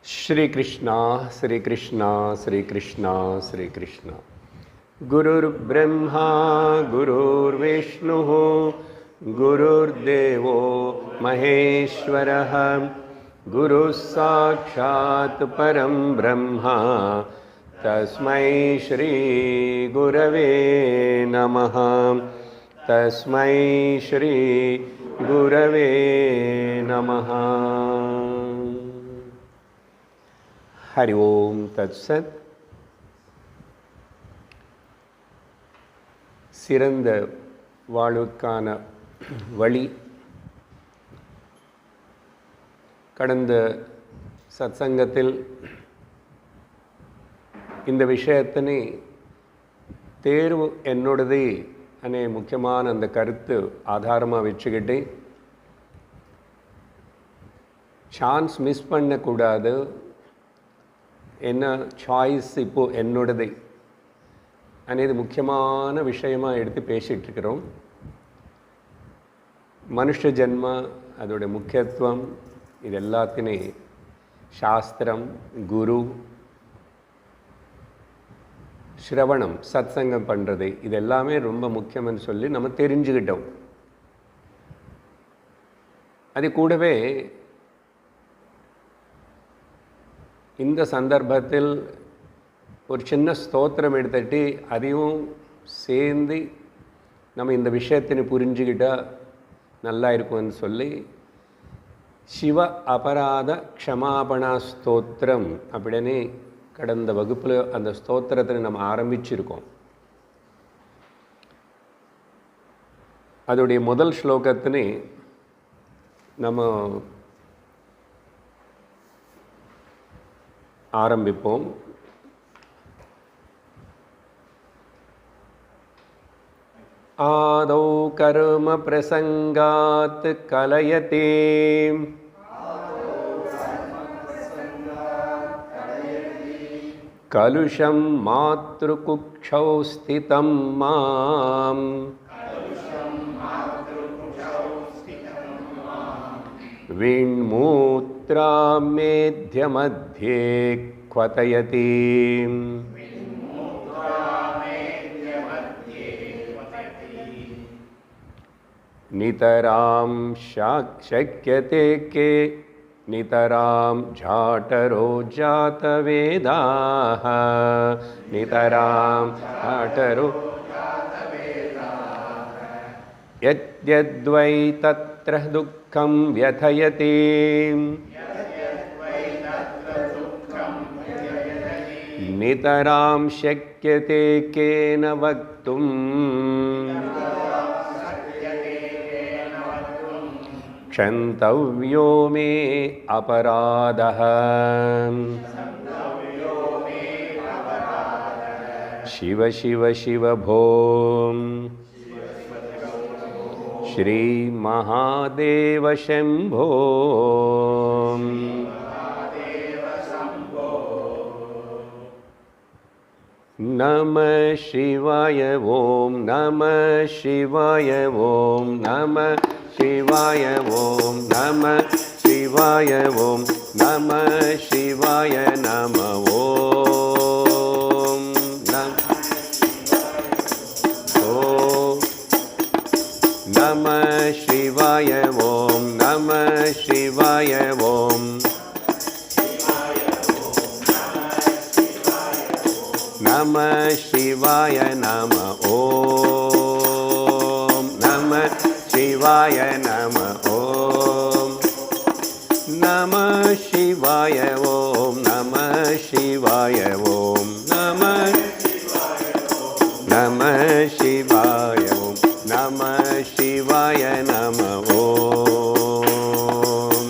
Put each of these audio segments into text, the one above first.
श्री कृष्णा श्री कृष्णा श्री कृष्णा श्री कृष्णा। गुरुर्ब्रह्मा गुरुर्विष्णुः गुरुर्देवो महेश्वरः गुरुः साक्षात् परं ब्रह्म तस्मै श्री गुरवे नमः। तस्मै श्री गुरवे नमः। हरि ओम तत्सत्। சிறந்த வாழ்வுக்கான வழி கடந்த சத்சங்கத்தில் இந்த விஷயத்தினை தேர்வு என்னோடது அనే முக்கியமான அந்த கருத்து ஆதாரமாக வச்சுக்கிட்டு சான்ஸ் மிஸ் பண்ணக்கூடாது. என்ன சாய்ஸ் இப்போது என்னோடது అనేది முக்கியமான விஷயமாக எடுத்து பேசிகிட்ருக்கிறோம். மனுஷ ஜென்ம அதோடைய முக்கியத்துவம் இது எல்லாத்தையும் சாஸ்திரம் குரு ஸ்ரவணம் சத்சங்கம் பண்ணுறது இது எல்லாமே ரொம்ப முக்கியம்னு சொல்லி நம்ம தெரிஞ்சுக்கிட்டோம். அது கூடவே இந்த சந்தர்ப்பத்தில் ஒரு சின்ன ஸ்தோத்திரம் எடுத்துட்டு அதையும் சேர்ந்து நம்ம இந்த விஷயத்தினை புரிஞ்சுக்கிட்டால் நல்லா இருக்கும்னு சொல்லி சிவ அபராத க்ஷமாபணா ஸ்தோத்திரம் அப்படின்னு கடந்த வகுப்பில் அந்த ஸ்தோத்திரத்தை நம்ம ஆரம்பிச்சிருக்கோம். அதோடைய முதல் ஸ்லோகத்தினை நம்ம ஆரம்பிப்போம். आदौ कर्म प्रसंगात् कलयते कलुषं मातृकुक्षौ स्थितं मां विण्मूत्रामेध्यमध्ये क्वथयति नितरां शक्यते के नितरां झाटरो जातवेदाः नितरां झाटरो यद्यद्वै तत्र दुःखं व्यथयति नितरां शक्यते केन वक्तुम् क्षन्तव्यो मे अपराधः शिव शिव शिव भो श्री महादेव शंभो नमः शिवाय ओम नमः शिवाय ओम नमः शिवाय ओम नमः शिवाय ओम नमः शिवाय नमः ओम नमः शिवाय ओम नमः शिवाय ओम नमः शिवाय नमः ओम नमः शिवाय नमः ओम नमः शिवाय ओम नमः शिवाय ओम नमः शिवाय ओम नमः शिवाय नमः ओम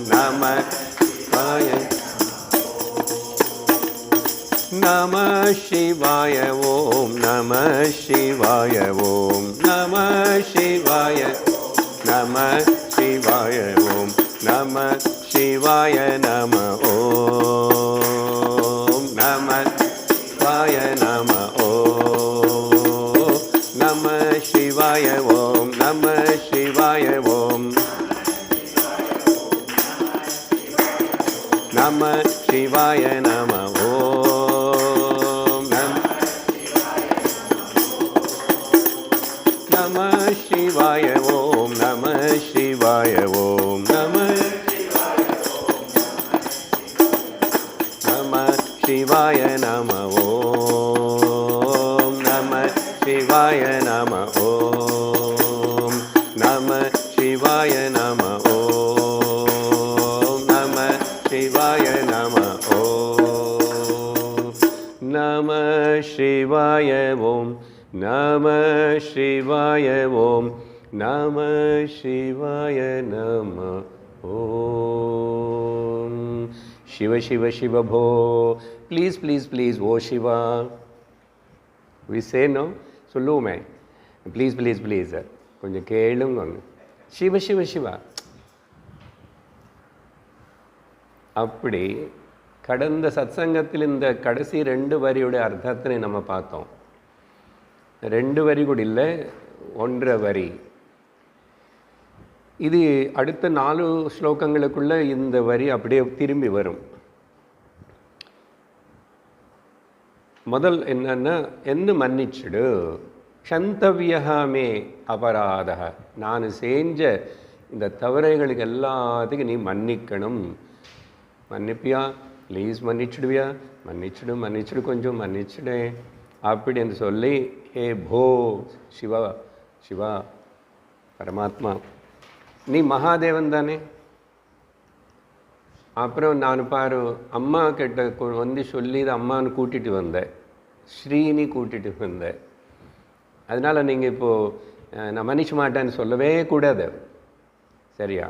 नमः शिवाय ओम नमः शिवाय ओम नमः शिवाय नमः शिवाय ओम नमः शिवाय नमः ओम नमः शिवाय नमः ओम नमः शिवाय ओम नमः शिवाय ओम நம சிவாய நம ஓம் நம சிவாய ஓம் நம சிவாய ஓம் நம சிவாய நம ஓம் நம சிவாய நம ஓம் நம சிவாய நம ஓம் நம சிவாய நம ஓம் நம சிவாய ஓம் நம சிவாய ஓம் நம சிவாய நம ஓம் शिव शिव शिव भो प्लीज़ प्लीज़ प्लीज़ वो शिवा we say no சொல்லுவோமே ப்ளீஸ் ப்ளீஸ் ப்ளீஸ் கொஞ்சம் கேளுங்க சிவ சிவ சிவா அப்படி கடந்த சத்சங்கத்தில் இந்த கடைசி 2 வரியோட அர்த்தத்தினை நம்ம பார்த்தோம். 2 வரி கூட இல்லை, 1.5 வரி. இது அடுத்த 4 ஸ்லோகங்களுக்குள்ள இந்த வரி அப்படியே திரும்பி வரும். முதல் என்னன்னா, என்ன மன்னிச்சிடு, க்ஷந்தவ்யமே அபராத, நான் செஞ்ச இந்த தவறைகளுக்கு எல்லாத்துக்கும் நீ மன்னிக்கணும். மன்னிப்பியா, ப்ளீஸ் மன்னிச்சிடுவியா, மன்னிச்சிடு மன்னிச்சிடு கொஞ்சம் மன்னிச்சிடு அப்படின்னு சொல்லி, ஹே போ சிவா சிவா பரமாத்மா நீ மகாதேவன் தானே. அப்புறம் நான் பாரு அம்மா கிட்ட வந்து சொல்லி அம்மான்னு கூட்டிகிட்டு வந்தேன், ஸ்ரீனி கூட்டிகிட்டு வந்தேன். அதனால் நீங்கள் இப்போது நான் மன்னிச்ச மாட்டேன்னு சொல்லவே கூடாது, சரியா?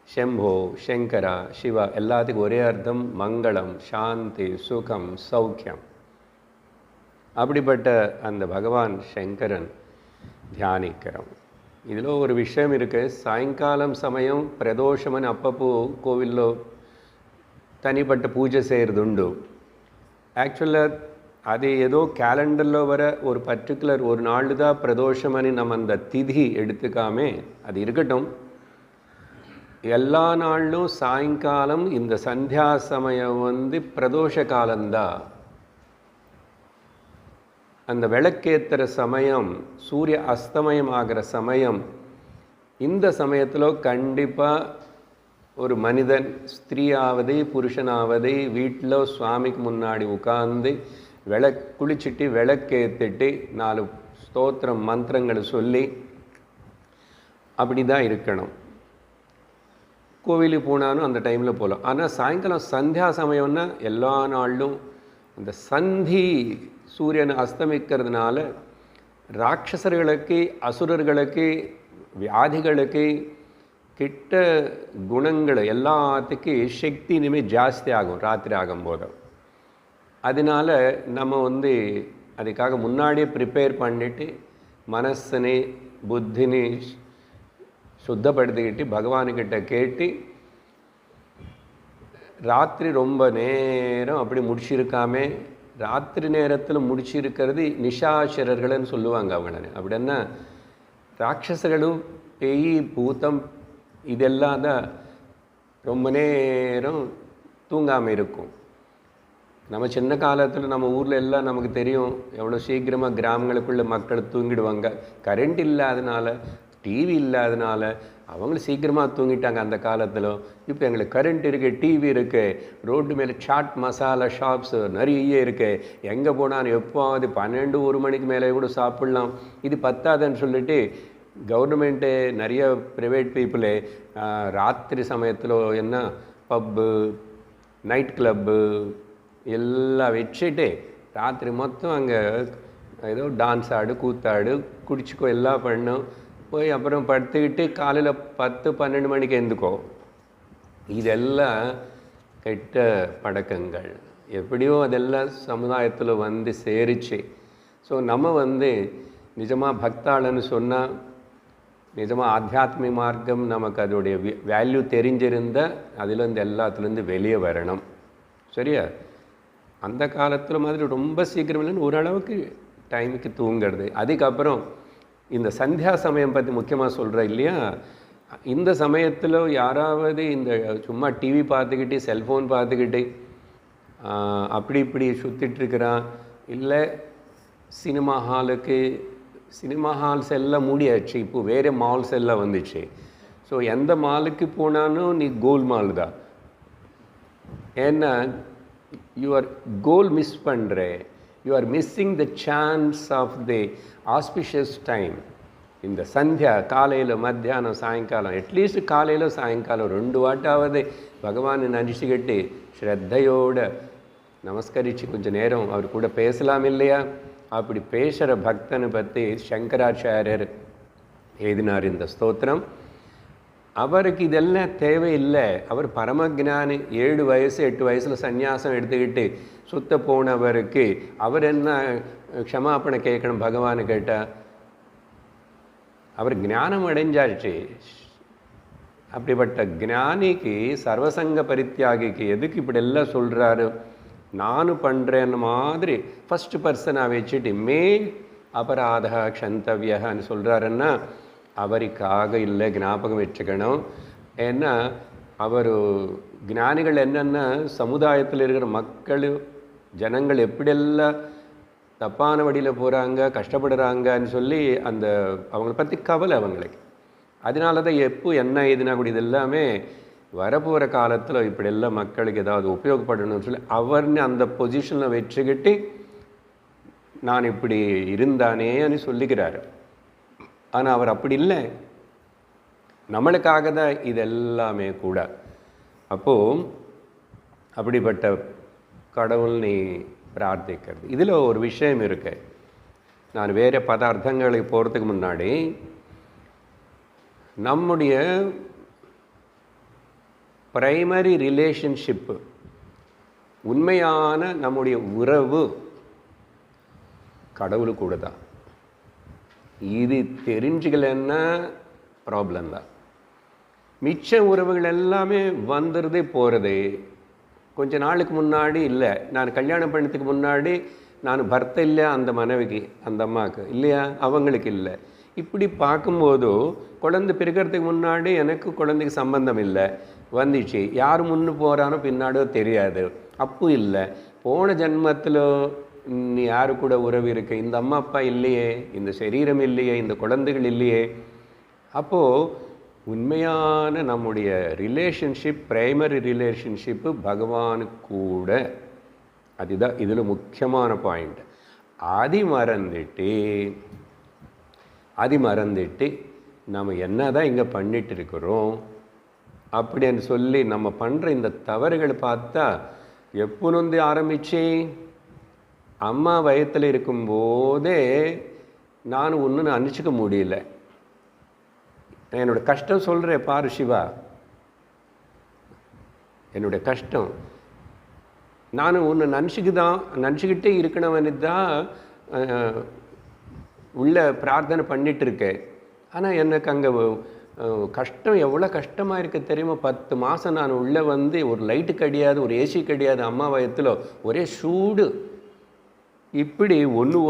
शंभो शंकरा शिव எல்லாத்துக்கும் ஒரே அர்த்தம், மங்களம், சாந்தி, சுகம், சௌக்கியம். அப்படிப்பட்ட அந்த பகவான் சங்கரன் தியானிக்கிறோம். இதில் ஒரு விஷயம் இருக்குது. சாயங்காலம் சமயம் பிரதோஷமன் அப்பப்போ கோவிலில் தனிப்பட்ட பூஜை செய்கிறதுண்டு. ஆக்சுவலாக அது ஏதோ கேலண்டரில் வர ஒரு பர்டிகுலர் ஒரு நாள் தான் பிரதோஷமனி நம்ம அந்த திதி எடுத்துக்காமே அது இருக்கட்டும். எல்லா நாளும் சாயங்காலம் இந்த சந்தியா சமயம் வந்து பிரதோஷ காலம்தான். அந்த விளக்கேற்றுற சமயம், சூரிய அஸ்தமயம் ஆகிற சமயம், இந்த சமயத்தில் கண்டிப்பாக ஒரு மனிதன், ஸ்திரீயாவது புருஷனாவது, வீட்டில் சுவாமிக்கு முன்னாடி உட்கார்ந்து குளிச்சுட்டு விளக்கேற்றிட்டு 4 ஸ்தோத்திரம் மந்திரங்களை சொல்லி அப்படி தான் இருக்கணும். கோவிலுக்கு போனாலும் அந்த டைமில் போகலாம். ஆனால் சாயங்காலம் சந்தியா சமயம்னா எல்லா நாளிலும் அந்த சந்தி சூரியன் அஸ்தமிக்கிறதுனால ராட்சசர்களுக்கு, அசுரர்களுக்கு, வியாதிகளுக்கு, கிட்ட குணங்கள் எல்லாத்துக்கும் சக்தி இனிமேல் ஜாஸ்தி ஆகும் ராத்திரி ஆகும்போது. அதனால் நம்ம வந்து அதுக்காக முன்னாடியே ப்ரிப்பேர் பண்ணிவிட்டு மனசனை புத்தினி சுத்தப்படுத்திக்கிட்டு பகவானுக்கிட்ட கேட்டு ராத்திரி ரொம்ப நேரம் அப்படி முடிச்சிருக்காமே, ராத்திரி நேரத்தில் முடிச்சிருக்கிறது நிஷாசரர்கள்னு சொல்லுவாங்க அவங்கள. அப்படின்னா ராட்சசர்களும் பேய் பூத்தம் இதெல்லாம் தான் ரொம்ப நேரம் தூங்காமல் இருக்கும். நம்ம சின்ன காலத்தில் நம்ம ஊரில் எல்லாம் நமக்கு தெரியும் எவ்வளோ சீக்கிரமாக கிராமங்களுக்குள்ள மக்கள் தூங்கிடுவாங்க. கரண்ட் இல்லாதனால, டிவி இல்லாதனால அவங்களும் சீக்கிரமாக தூங்கிட்டாங்க அந்த காலத்தில். இப்போ எங்களுக்கு கரண்ட் இருக்குது, டிவி இருக்குது, ரோட்டு மேலே சாட் மசாலா ஷாப்ஸ் நிறைய இருக்குது. எங்கே போனாலும் எப்போது 12-1 மணிக்கு மேலே கூட சாப்பிட்லாம். இது பத்தாதுன்னு சொல்லிட்டு கவர்மெண்ட்டு நிறைய ப்ரைவேட் பீப்புளு ராத்திரி சமயத்தில் என்ன பப்பு, நைட் கிளப்பு எல்லாம் வச்சுட்டு ராத்திரி மொத்தம் அங்கே ஏதோ டான்ஸ் ஆடு, கூத்தாடு, குடிச்சிக்கோ எல்லாம் பண்ணும். போய் அப்புறம் படுத்துக்கிட்டு காலையில் 10-12 மணிக்கு எழுந்துக்கோ. இதெல்லாம் கெட்ட பழக்கங்கள். எப்படியோ அதெல்லாம் சமுதாயத்தில் வந்து சேரிச்சு. ஸோ நம்ம வந்து நிஜமாக பக்தாளன்னு சொன்னால், நிஜமாக ஆத்தியாத்மிக மார்க்கம் நமக்கு அதோடைய வேல்யூ தெரிஞ்சிருந்தால் அதுலேருந்து எல்லாத்துலேருந்து வெளியே வரணும், சரியா? அந்த காலத்தில் மாதிரி ரொம்ப சீக்கிரம் இல்லைன்னு ஓரளவுக்கு டைமுக்கு தூங்கிறது. அதுக்கப்புறம் இந்த சந்தியா சமயம் பற்றி முக்கியமாக சொல்கிறேன் இல்லையா? இந்த சமயத்தில் யாராவது இந்த சும்மா டிவி பார்த்துக்கிட்டு செல்ஃபோன் பார்த்துக்கிட்டு அப்படி இப்படி சுற்றிட்டுருக்கிறான், இல்லை சினிமா ஹால்ஸ் எல்லாம் மூடியாச்சு, இப்போ வேறு மால்ஸ் எல்லாம் வந்துச்சு. ஸோ எந்த மாலுக்கு போனாலும் நீ கோல் மால் தான். ஏன்னா யுவர் கோல் மிஸ் பண்ணுற, you are missing the chance of the auspicious time. இந்த சந்தியா காலையில் மத்தியானம் சாயங்காலம், அட்லீஸ்ட் காலையில் சாயங்காலம் 2 வாட்டாவது பகவானை நினச்சிக்கிட்டு ஸ்ரத்தையோடு நமஸ்கரித்து கொஞ்சம் நேரம் அவர் கூட பேசலாம் இல்லையா? அப்படி பேசுகிற பக்தனை பற்றி சங்கராச்சாரியர் எழுதினார் இந்த ஸ்தோத்திரம். அவருக்கு இதெல்லாம் தேவையில்லை. அவர் பரமஜானி. 7 வயசு 8 வயசில் சந்நியாசம் எடுத்துக்கிட்டு சுத்த போனவருக்கு அவர் என்ன க்ஷமாப்பணை கேட்கணும் பகவானை கேட்டால்? அவர் ஞானம் அடைஞ்சாச்சு. அப்படிப்பட்ட ஞானிக்கு, சர்வசங்க பரித்தியாகிக்கு எதுக்கு இப்படி எல்லாம் சொல்கிறாரு? நானும் பண்ணுறேன்னு மாதிரி ஃபஸ்ட் பர்சனாக வச்சுட்டு மே அபராதா க்ஷந்தவ்யன்னு சொல்கிறாருன்னா அவருக்காக இல்லை, ஞாபகம் வச்சுக்கணும். ஏன்னா அவர் ஞானிகள் என்னென்னா சமுதாயத்தில் இருக்கிற மக்கள் ஜனங்கள் எப்படியெல்லாம் தப்பான வழியில் போகிறாங்க, கஷ்டப்படுறாங்கன்னு சொல்லி அந்த அவங்கள பற்றி கவலை அவங்களுக்கு. அதனால தான் எப்போ என்ன ஏதுனா கூட இது எல்லாமே வரப்போகிற காலத்தில் இப்படியெல்லாம் மக்களுக்கு ஏதாவது உபயோகப்படணும்னு சொல்லி அவர்னு அந்த பொசிஷனில் வச்சுக்கிட்டு நான் இப்படி இருந்தானேன்னு சொல்லிக்கிறாரு. ஆனால் அவர் அப்படி இல்லை, நம்மளுக்காக தான் இது எல்லாமே கூட. அப்போது அப்படிப்பட்ட கடவுள் நீ பிரார்த்திக்கிறது. இதில் ஒரு விஷயம் இருக்கு. நான் வேறு பதார்த்தங்களுக்கு போகிறதுக்கு முன்னாடி நம்முடைய பிரைமரி ரிலேஷன்ஷிப்பு, உண்மையான நம்முடைய உறவு கடவுளு கூட தான். இது தெரிஞ்சுக்கலன்னா ப்ராப்ளம் தான். மிச்ச உறவுகள் எல்லாமே வந்துடுது போகிறது. கொஞ்ச நாளுக்கு முன்னாடி இல்லை, நான் கல்யாணம் பண்ணதுக்கு முன்னாடி நான் பர்த்த இல்லை அந்த மனைவிக்கு, அந்த அம்மாவுக்கு இல்லையா, அவங்களுக்கு இல்லை. இப்படி பார்க்கும்போது குழந்தை பிறக்கிறதுக்கு முன்னாடி எனக்கு குழந்தைக்கு சம்பந்தம் இல்லை, வந்துச்சு. யார் முன்னு போகிறானோ பின்னாடியோ தெரியாது. அப்போ இல்லை, போன ஜென்மத்தில் நீ யாரு கூட உறவு இருக்கு, இந்த அம்மா அப்பா இல்லையே, இந்த சரீரம் இல்லையே, இந்த குழந்தைகள் இல்லையே. அப்போது உண்மையான நம்முடைய ரிலேஷன்ஷிப், பிரைமரி ரிலேஷன்ஷிப்பு பகவானுக்கு கூட. அதுதான் இதில் முக்கியமான பாயிண்ட். அது மறந்துட்டு நம்ம என்ன தான் இங்கே பண்ணிட்டு இருக்கிறோம் அப்படின்னு சொல்லி நம்ம பண்ணுற இந்த தவறுகளை பார்த்தா எப்போது ஆரம்பிச்சு, அம்மா வயத்தில் இருக்கும்போதே நான் ஒன்று நினச்சிக்க முடியல. என்னோட கஷ்டம் சொல்கிறேன் பாரு சிவா, என்னுடைய கஷ்டம் நான் ஒன்று நினச்சிக்கிட்டே இருக்கணும்னு தான் உள்ள பிரார்த்தனை பண்ணிட்டு இருக்கேன். ஆனால் எனக்கு அங்கே கஷ்டம் எவ்வளோ கஷ்டமாக இருக்குது தெரியுமா? 10 மாதம் நான் உள்ளே வந்து ஒரு லைட்டு கிடையாது, ஒரு ஏசி கிடையாது, அம்மா வயத்தில் ஒரே சூடு. இப்படி ஒன்று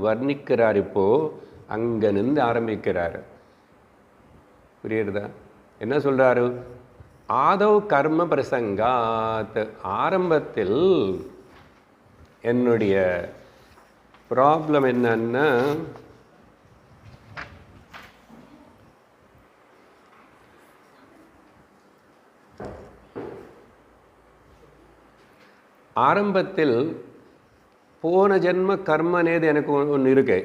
வர்ணிக்கிறார். இப்போது அங்கே நின்று ஆரம்பிக்கிறார். புரியுறதா? என்ன சொல்கிறாரு? ஆதவ் கர்ம பிரசங்காத். ஆரம்பத்தில் என்னுடைய ப்ராப்ளம் என்னன்னா, ஆரம்பத்தில் போன ஜென்ம கர்மனேது எனக்கு ஒன்று இருக்கு.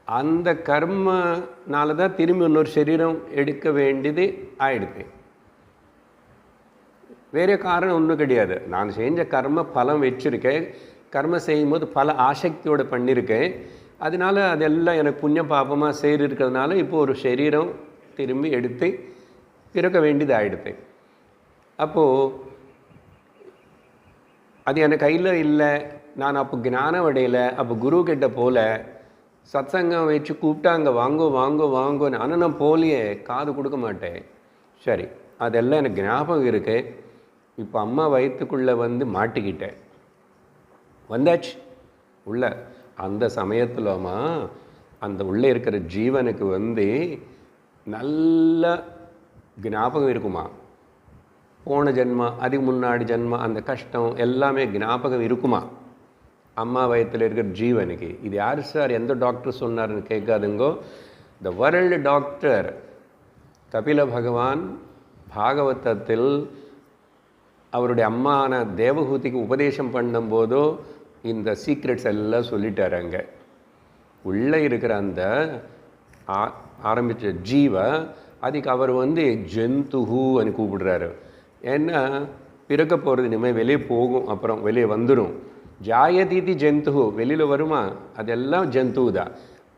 அந்த கர்மனால தான் திரும்பி இன்னொரு சரீரம் எடுக்க வேண்டியது ஆயிடுது. வேறு காரணம் ஒன்றும் கிடையாது. நான் செஞ்ச கர்ம பலம் வச்சுருக்கேன். கர்ம செய்யும்போது பல ஆசக்தியோடு பண்ணியிருக்கேன். அதனால் அதெல்லாம் எனக்கு புண்ணிய பாபமாக சேரி இருக்கிறதுனால இப்போ ஒரு சரீரம் திரும்பி எடுத்து பிறக்க வேண்டியது ஆகிடுது. அப்போது அது எனக்கு கையில் இல்லை. நான் அப்போ ஞானம் அடையலை. அப்போ குரு கிட்ட போல சத்சங்கம் வச்சு கூப்பிட்டாங்க, வாங்கோ வாங்கோ வாங்கோன்னு. ஆனால் நான் போலியே, காது கொடுக்க மாட்டேன். சரி, அதெல்லாம் எனக்கு ஞாபகம் இருக்கு. இப்போ அம்மா வயிற்றுக்குள்ளே வந்து மாட்டிக்கிட்டேன், வந்தாச்சு உள்ள. அந்த சமயத்தில்மா அந்த உள்ளே இருக்கிற ஜீவனுக்கு வந்து நல்ல ஞாபகம் இருக்குமா, போன ஜென்மா, அதுக்கு முன்னாடி ஜென்மா, அந்த கஷ்டம் எல்லாமே ஞாபகம் இருக்குமா அம்மா வயத்தில் இருக்கிற ஜீவனுக்கு? இது யார் சார், எந்த டாக்டர் சொன்னார்னு கேட்காதுங்கோ. த வேர்ல்டு டாக்டர் கபில பகவான் பாகவதத்தில் அவருடைய அம்மான தேவஹூதிக்கு உபதேசம் பண்ணும்போதோ இந்த சீக்ரெட்ஸ் எல்லாம் சொல்லிட்டார். அங்கே உள்ளே இருக்கிற அந்த ஆரம்பித்த ஜீவ, அதுக்கு அவர் ஜந்துஹு అని கூப்பிடுறாரு. ஏன்னா பிறக்க போகிறது இனிமேல் வெளியே போகும், அப்புறம் வெளியே வந்துடும். ஜாயதீதி ஜந்துஹு, வெளியில் வருமா, அதெல்லாம் ஜந்து தான்.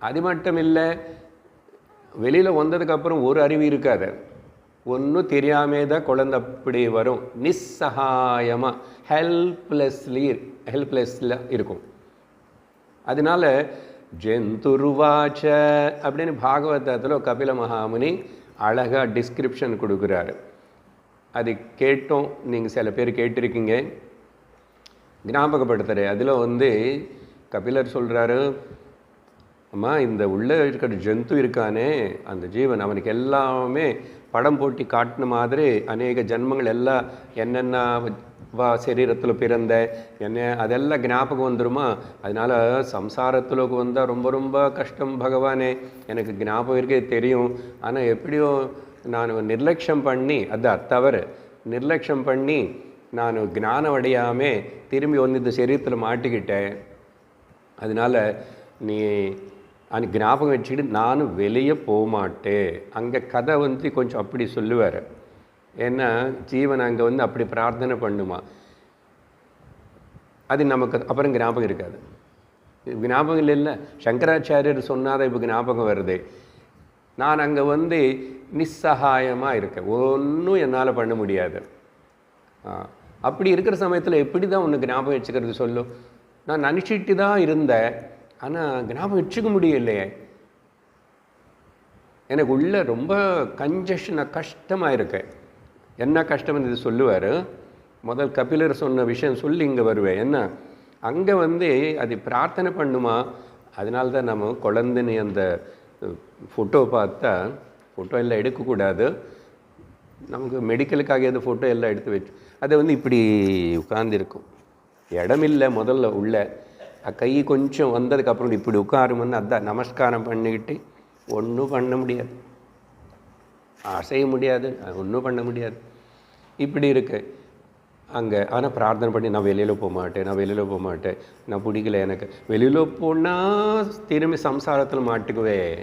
அது மட்டும் இல்லை, வெளியில் வந்ததுக்கப்புறம் ஒரு அறிவு இருக்காது, ஒன்றும் தெரியாமே தான் குழந்தை அப்படி வரும். நிஸ்ஸகாயமாக ஹெல்ப்லெஸ்ல இருக்கும். அதனால ஜந்துருவாச்ச அப்படின்னு பாகவதத்தில் கபில மகாமுனி அழகாக டிஸ்கிரிப்ஷன் கொடுக்குறாரு. அது கேட்டோம், நீங்கள் சில பேர் கேட்டிருக்கீங்க, ஞாபகப்படுத்துகிறேன். அதில் கபிலர் சொல்கிறாரு, அம்மா இந்த உள்ளே இருக்கிற ஜந்து இருக்கானே அந்த ஜீவன், அவனுக்கு எல்லாமே படம் போட்டி காட்டின மாதிரி அநேக ஜன்மங்கள் எல்லாம் என்னென்ன சரீரத்தில் பிறந்த என்ன அதெல்லாம் ஞாபகம் வந்துடுமா. அதனால் சம்சாரத்தில் வந்தால் ரொம்ப ரொம்ப கஷ்டம் பகவானே, எனக்கு ஞாபகம் இருக்கே தெரியும். ஆனால் எப்படியோ நான் நிர்லட்சியம் பண்ணி, அதான் தவறு, நிர்லட்சியம் பண்ணி நான் ஞானம் அடையாமல் திரும்பி இந்த சரீரத்தில் மாட்டிக்கிட்டேன். அதனால் நீ அன்றைக்கி ஞாபகம் வச்சுக்கிட்டு நானும் வெளியே போக மாட்டேன். அங்கே கதை கொஞ்சம் அப்படி சொல்லுவார். ஏன்னா ஜீவன் அங்கே அப்படி பிரார்த்தனை பண்ணுமா, அது நமக்கு அப்புறம் ஞாபகம் இருக்காது. ஞாபகம் இல்லை, சங்கராச்சாரியர் சொன்னாதான் இப்போ ஞாபகம் வருது. நான் அங்கே நிஸ்ஸகாயமாக இருக்கேன், ஒன்றும் என்னால் பண்ண முடியாது. அப்படி இருக்கிற சமயத்தில் எப்படி தான் உனக்கு ஞாபகம் வச்சுக்கிறது சொல்லும்? நான் நினச்சிட்டு தான் இருந்தேன், ஆனால் ஞாபகம் வச்சுக்க முடியலையே. எனக்கு உள்ள ரொம்ப கன்ஜஷனாக கஷ்டமாக இருக்கு. என்ன கஷ்டம்னு இது சொல்லுவார். முதல் கபிலர் சொன்ன விஷயம் சொல்லி இங்கே வருவேன். என்ன அங்கே அது பிரார்த்தனை பண்ணுமா. அதனால தான் நம்ம குழந்தைன்னு அந்த ஃபோட்டோ பார்த்தா, ஃபோட்டோ எல்லாம் எடுக்கக்கூடாது, நமக்கு மெடிக்கலுக்காக எது ஃபோட்டோ எல்லாம் எடுத்து வச்சு அதை இப்படி உட்கார்ந்துருக்கும், இடமில்லை முதல்ல உள்ள கை கொஞ்சம் வந்ததுக்கப்புறம் இப்படி உட்காருமுன்னு அதான் நமஸ்காரம் பண்ணிக்கிட்டு ஒன்றும் பண்ண முடியாது, அசைய முடியாது, ஒன்றும் பண்ண முடியாது, இப்படி இருக்கு அங்கே. ஆனால் பிரார்த்தனை பண்ணி நான் வெளியில் போக மாட்டேன், நான் வெளியில் போக மாட்டேன், நான் பிடிக்கல, எனக்கு வெளியில் போனால் திரும்பி சம்சாரத்தில் மாட்டுக்குவேன்.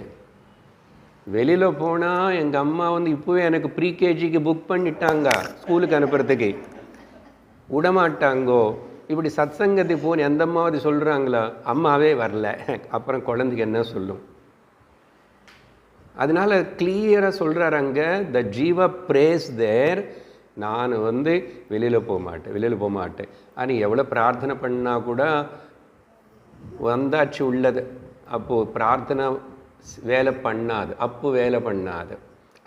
வெளியில் போனால் எங்கள் அம்மா இப்போவே எனக்கு ப்ரீகேஜிக்கு புக் பண்ணிட்டாங்க, ஸ்கூலுக்கு அனுப்புறதுக்கு விடமாட்டாங்கோ. இப்படி சத்சங்கத்தை போன்னு எந்த அம்மாவது சொல்கிறாங்களா? அம்மாவே வரல, அப்புறம் குழந்தைக்கு என்ன சொல்லும்? அதனால் கிளியராக சொல்கிறார் அங்கே, த ஜீவ பிரேஸ் தேர், நான் வெளியில் போக மாட்டேன், வெளியில் போக மாட்டேன். ஆனால் எவ்வளோ பிரார்த்தனை பண்ணால் கூட வந்தாச்சு உள்ளது. அப்போது பிரார்த்தனை வேலை பண்ணாது, அப்போ வேலை பண்ணாது,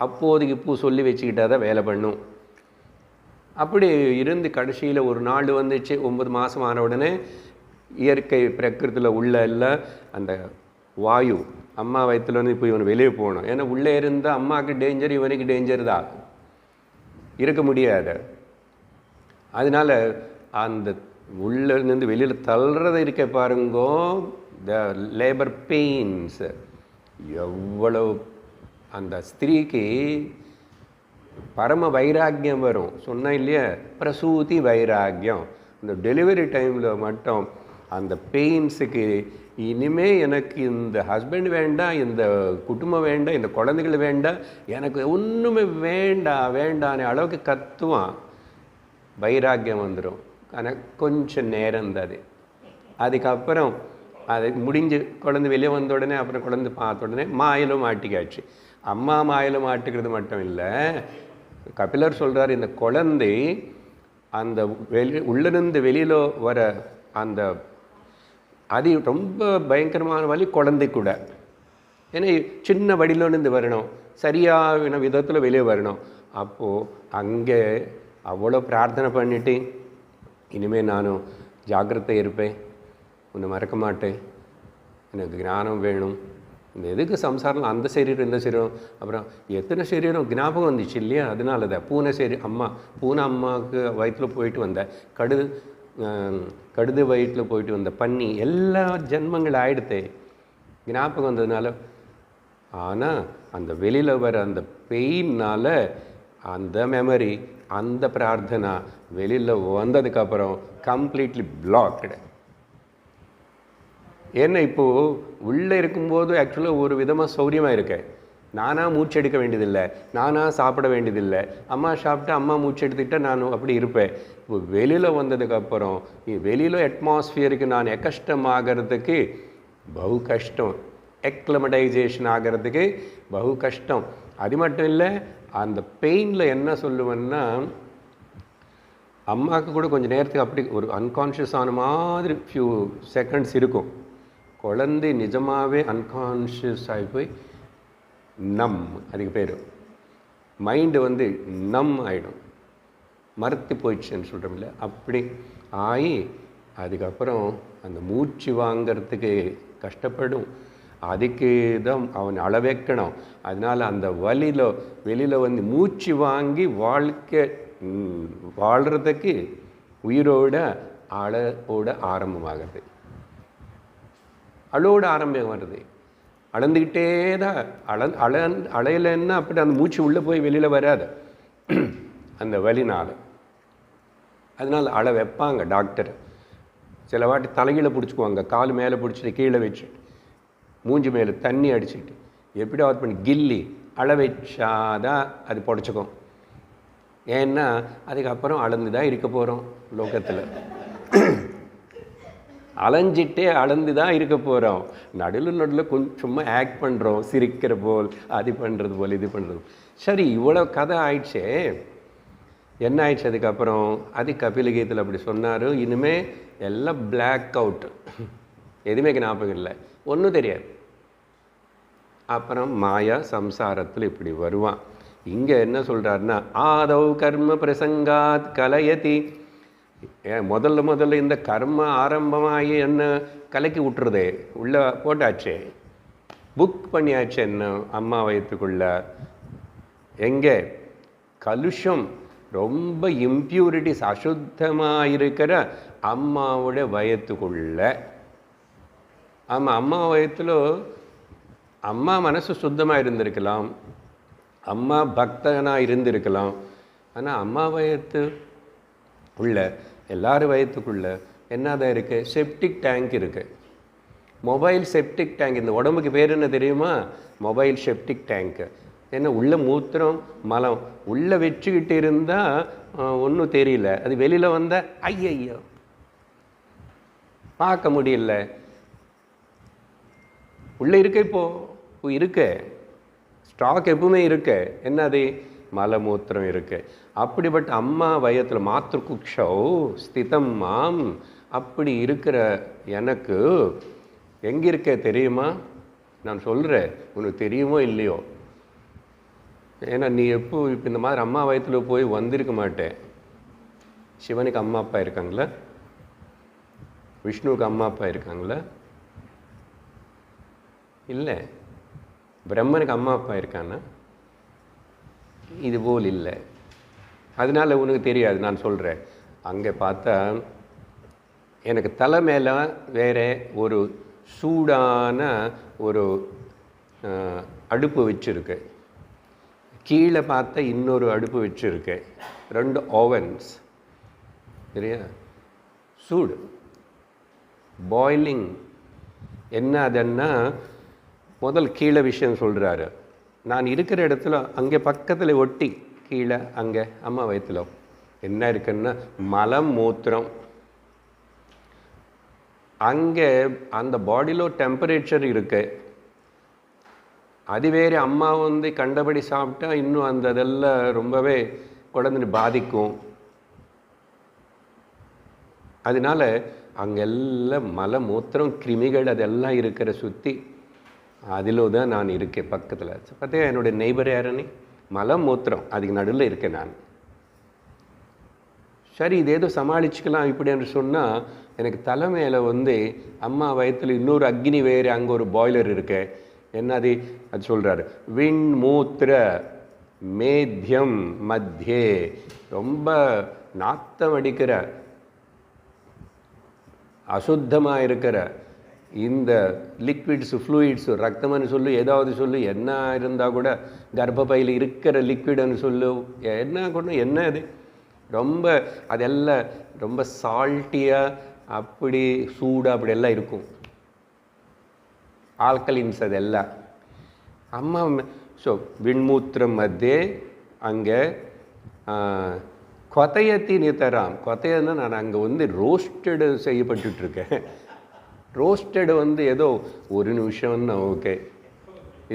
அப்போதைக்கு இப்போ சொல்லி வச்சுக்கிட்டாதான் வேலை பண்ணும். அப்படி இருந்து கடைசியில் ஒரு நாள் 9 மாதம் ஆன உடனே இயற்கை பிரகிருத்தில் உள்ள எல்லாம் அந்த வாயு அம்மா வயிற்றுல இப்போ இவன் வெளியே போகணும். ஏன்னா உள்ளே இருந்தால் அம்மாவுக்கு டேஞ்சர், இவனுக்கு டேஞ்சர் தான், இருக்க முடியாது. அதனால் அந்த உள்ளேருந்து வெளியில் தள்ளுறதை இருக்க பாருங்கோ, த லேபர் பெயின்ஸ் எவ்வளோ அந்த ஸ்திரீக்கு பரம வைராக்கியம் வரும். சொன்ன இல்லையா, பிரசூதி வைராக்கியம். இந்த டெலிவரி டைமில் மட்டும் அந்த பெயின்ஸுக்கு இனிமே எனக்கு இந்த ஹஸ்பண்ட் வேண்டாம், இந்த குடும்பம் வேண்டாம், இந்த குழந்தைகள் வேண்டாம், எனக்கு ஒன்றுமே வேண்டான்னு அளவுக்கு கத்துவான். வைராக்கியம் வந்துடும். ஆனால் கொஞ்சம் நேரம் தான். அதுக்கப்புறம் அது முடிஞ்சு குழந்தை வெளியே வந்த உடனே, அப்புறம் குழந்தை பார்த்த உடனே மாயிலும் மாட்டிக்காச்சு. அம்மா மாயிலும் மாட்டிக்கிறது மட்டும் இல்லை, கபிலர் சொல்கிறார், இந்த குழந்தை அந்த உள்ளிருந்து வெளியில் வர அந்த அது ரொம்ப பயங்கரமான வலி குழந்தை கூட. ஏன்னா சின்ன வடியிலேருந்து வரணும், சரியான விதத்தில் வெளியே வரணும். அப்போது அங்கே அவ்வளோ பிரார்த்தனை பண்ணிட்டு, இனிமேல் நானும் ஜாக்கிரதை இருப்பேன், உன்னை மறக்க மாட்டேன், எனக்கு ஞானம் வேணும், இந்த எதுக்கு சம்சாரம், அந்த சரீரம் இந்த சரீரம், அப்புறம் எத்தனை சரீரம் ஞாபகம் வந்துச்சு இல்லையா? அதனால தான் பூனை பூனை அம்மாவுக்கு வயிற்றில் போயிட்டு வந்த கடுது வயிற்றில் போயிட்டு வந்த பன்னி, எல்லா ஜென்மங்கள் ஆயிடுத்தே ஞாபகம் வந்ததுனால. ஆனால் அந்த வெளியில் வர அந்த பெயினால் அந்த மெமரி, அந்த பிரார்த்தனா வெளியில் வந்ததுக்கப்புறம் கம்ப்ளீட்லி பிளாக்டு. ஏன்னா இப்போது உள்ளே இருக்கும்போது ஆக்சுவலாக ஒரு விதமாக சௌரியமாக இருக்கேன். நானாக மூச்சு எடுக்க வேண்டியதில்லை, நானாக சாப்பிட வேண்டியதில்லை. அம்மா சாப்பிட்டு அம்மா மூச்சு எடுத்துக்கிட்டால் நான் அப்படி இருப்பேன். இப்போ வெளியில் வந்ததுக்கப்புறம் வெளியில் அட்மாஸ்ஃபியருக்கு நான் கஷ்டமாகிறதுக்கு பகு கஷ்டம், எக்லமடைசேஷன் ஆகிறதுக்கு பகு கஷ்டம். அது மட்டும் இல்லை, அந்த பெயினில் என்ன சொல்லுவேன்னா, அம்மாவுக்கு கூட கொஞ்சம் நேரத்துக்கு அப்படி ஒரு அன்கான்ஷியஸ் ஆன மாதிரி ஃபியூ செகண்ட்ஸ் இருக்கும். குழந்தை நிஜமாகவே அன்கான்ஷியஸ் ஆகி போய் அதுக்கு பேர் மைண்டு நம் ஆகிடும், மறுத்து போயிடுச்சுன்னு சொல்கிறோம்ல, அப்படி ஆகி அதுக்கப்புறம் அந்த மூச்சு வாங்கிறதுக்கு கஷ்டப்படும். அதுக்கு தான் அவன் அளவைக்கணும். அதனால் அந்த வெளியில் மூச்சு வாங்கி வாழ்க்கை வாழ்கிறதுக்கு உயிரோட அழோட ஆரம்பமாகிறது. அழோட ஆரம்பம் வருது. அளந்துக்கிட்டே தான் அலையிலன்னா அப்படி அந்த மூச்சு உள்ளே போய் வெளியில் வராது அந்த வலினால். அதனால் அழ வைப்பாங்க டாக்டர். சில வாட்டி தலைகீழ பிடிச்சிக்குவாங்க, கால் மேலே பிடிச்சிட்டு கீழே வச்சுட்டு மூஞ்சி மேலே தண்ணி அடிச்சுட்டு எப்படி அவர் பண்ணி கில்லி அழ வச்சாதான் அது புடச்சிக்கும். ஏன்னா அதுக்கப்புறம் அளந்து தான் இருக்க போகிறோம் லோகத்தில். அலைஞ்சிட்டே அளந்து தான் இருக்க போகிறோம். நடுவில் கொஞ்சம் சும்மா ஆக்ட் பண்ணுறோம், சிரிக்கிற போல், அது பண்ணுறது போல், இது பண்ணுறது. சரி, இவ்வளோ கதை ஆயிடுச்சே, என்ன ஆயிடுச்சு அதுக்கப்புறம்? அது கபிலகீதத்தில் அப்படி சொன்னார். இனிமேல் எல்லாம் பிளாக் அவுட், எதுவுமே ஞாபகம் இல்லை, ஒன்றும் தெரியாது. அப்புறம் மாயா சம்சாரத்தில் இப்படி வருவான். இங்கே என்ன சொல்கிறாருன்னா, ஆதவ் கர்ம பிரசங்காத் கலயதி. முதல்ல இந்த கர்ம ஆரம்பமாகி என்ன கலக்கி விட்டுறதே, உள்ளே போட்டாச்சே, புக் பண்ணியாச்சு என்ன அம்மா வயத்துக்குள்ள. எங்கே கலுஷம், ரொம்ப இம்ப்யூரிட்டிஸ், அசுத்தமாக இருக்கிற அம்மாவோட வயத்துக்குள்ள. ஆமாம், அம்மா வயத்தில் அம்மா மனசு சுத்தமாக இருந்திருக்கலாம், அம்மா பக்தனாக இருந்திருக்கலாம். ஆனால் அம்மா வயத்து உள்ள எல்லாரும் வயத்துக்குள்ள என்னதான் இருக்குது? செப்டிக் டேங்க் இருக்குது. Mobile septic tank. இந்த உடம்புக்கு பேர் என்ன தெரியுமா? மொபைல் செப்டிக் டேங்க்கு. ஏன்னா உள்ளே மூத்திரம் மலம் உள்ளே வச்சுக்கிட்டு இருந்தால் ஒன்றும் தெரியல, அது வெளியில் வந்தால் ஐயோ பார்க்க முடியல. உள்ளே இருக்க இப்போ இருக்க ஸ்டாக் எப்பவுமே இருக்க, என்னது மலமூத்திரம் இருக்கு. அப்படிப்பட்ட அம்மா வயத்தில் மாத்திருக்குக்ஷோ ஸ்திதம் மாம், அப்படி இருக்கிற எனக்கு எங்கே இருக்க தெரியுமா? நான் சொல்கிறேன், உனக்கு தெரியுமோ இல்லையோ. ஏன்னா நீ இப்போ இந்த மாதிரி அம்மா வயத்தில் போய் வந்திருக்க மாட்டேன். சிவனுக்கு அம்மா அப்பா இருக்காங்களா? விஷ்ணுவுக்கு அம்மா அப்பா இருக்காங்களா? இல்லை. பிரம்மனுக்கு அம்மா அப்பா இருக்கான்னா? இதுபோல் இல்லை. அதனால் உனக்கு தெரியாது. நான் சொல்கிறேன், அங்கே பார்த்தா எனக்கு தலை மேலே வேறு ஒரு சூடான ஒரு அடுப்பு வச்சுருக்கு, கீழே பார்த்தா இன்னொரு அடுப்பு வச்சுருக்கு, 2 ஓவன்ஸ். சரியா? சூடு, பாய்லிங். என்ன அதுன்னா, முதல் கீழே விஷயம் சொல்கிறாரு. நான் இருக்கிற இடத்துல அங்கே பக்கத்தில் ஒட்டி கீழே அங்கே அம்மா வயத்தில் என்ன இருக்குன்னா மலம் மூத்திரம். அங்கே அந்த பாடியில் டெம்பரேச்சர் இருக்கு. அது வேறு அம்மா கண்டபடி சாப்பிட்டா இன்னும் அந்த அதெல்லாம் ரொம்பவே குழந்தை பாதிக்கும். அதனால அங்கெல்லாம் மல மூத்திரம் கிருமிகள் அதெல்லாம் இருக்கிற சுற்றி அதில் தான் நான் இருக்கேன் பக்கத்தில். பார்த்தா என்னுடைய நெய்பர் யாருன்னு மலம் மூத்திரம் அதுக்கு நடுவில் இருக்கேன் நான். சரி, இது ஏதோ சமாளிச்சுக்கலாம் இப்படின்னு சொன்னால், எனக்கு தலைமையில் அம்மா வயத்தில் இன்னொரு அக்னி வேறு, அங்கே ஒரு பாய்லர் இருக்கு, என்னது அது சொல்கிறாரு, விண் மூத்திர மேத்தியம் மத்தியே, ரொம்ப நாத்தம் அடிக்கிற அசுத்தமாக இருக்கிற இந்த லிக்விட்ஸு ஃப்ளூயிட்ஸு, ரத்தம்னு சொல்லு, ஏதாவது சொல்லு, என்ன இருந்தால் கூட கர்ப்பப்பையில் இருக்கிற லிக்விடுன்னு சொல்லு, என்ன கூட என்ன அது ரொம்ப அதெல்லாம் ரொம்ப சால்ட்டியாக அப்படி சூடாக அப்படியெல்லாம் இருக்கும், ஆல்கலின்ஸ் அதெல்லாம். அம்மா ஸோ விண்மூத்திரம் மத்தியே அங்கே கொத்தையத்தி நித்தராம். கொத்தையன்னா நான் அங்கே வந்து ரோஸ்டடு செய்யப்பட்டுருக்கேன். ரோஸ்டடு வந்து ஏதோ ஒரு நிமிஷம்னா ஓகே.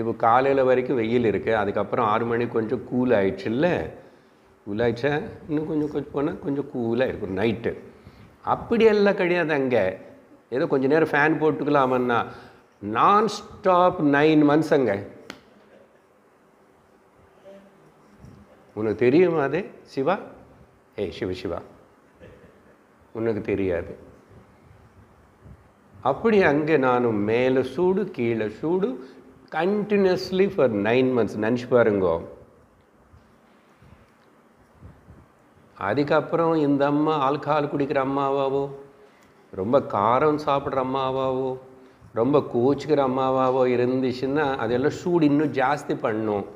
இப்போ காலையில் வரைக்கும் வெயில் இருக்குது, அதுக்கப்புறம் 6 மணிக்கு கொஞ்சம் கூல் ஆயிடுச்சுல்ல, கூல் ஆயிடுச்சா, இன்னும் கொஞ்சம் போனால் கொஞ்சம் கூலாக இருக்கும் நைட்டு. அப்படியெல்லாம் கிடையாது அங்கே. ஏதோ கொஞ்சம் நேரம் ஃபேன் போட்டுக்கலாமன்னா நான் ஸ்டாப் 9 months அங்கே. உனக்கு தெரியுமா அது சிவா? சிவா உனக்கு தெரியாது. அப்படி அங்கே நானும் மேலே சூடு கீழே சூடு கண்டினியூஸ்லி ஃபார் 9 months. நினச்சி பாருங்கோ. அதுக்கப்புறம் இந்த அம்மா ஆல்கஹால் குடிக்கிற அம்மாவாவோ, ரொம்ப காரம் சாப்பிட்ற அம்மாவாவோ, ரொம்ப கோச்சிக்கிற அம்மாவாவோ இருந்துச்சுன்னா அதெல்லாம் சூடு இன்னும் ஜாஸ்தி பண்ணும்.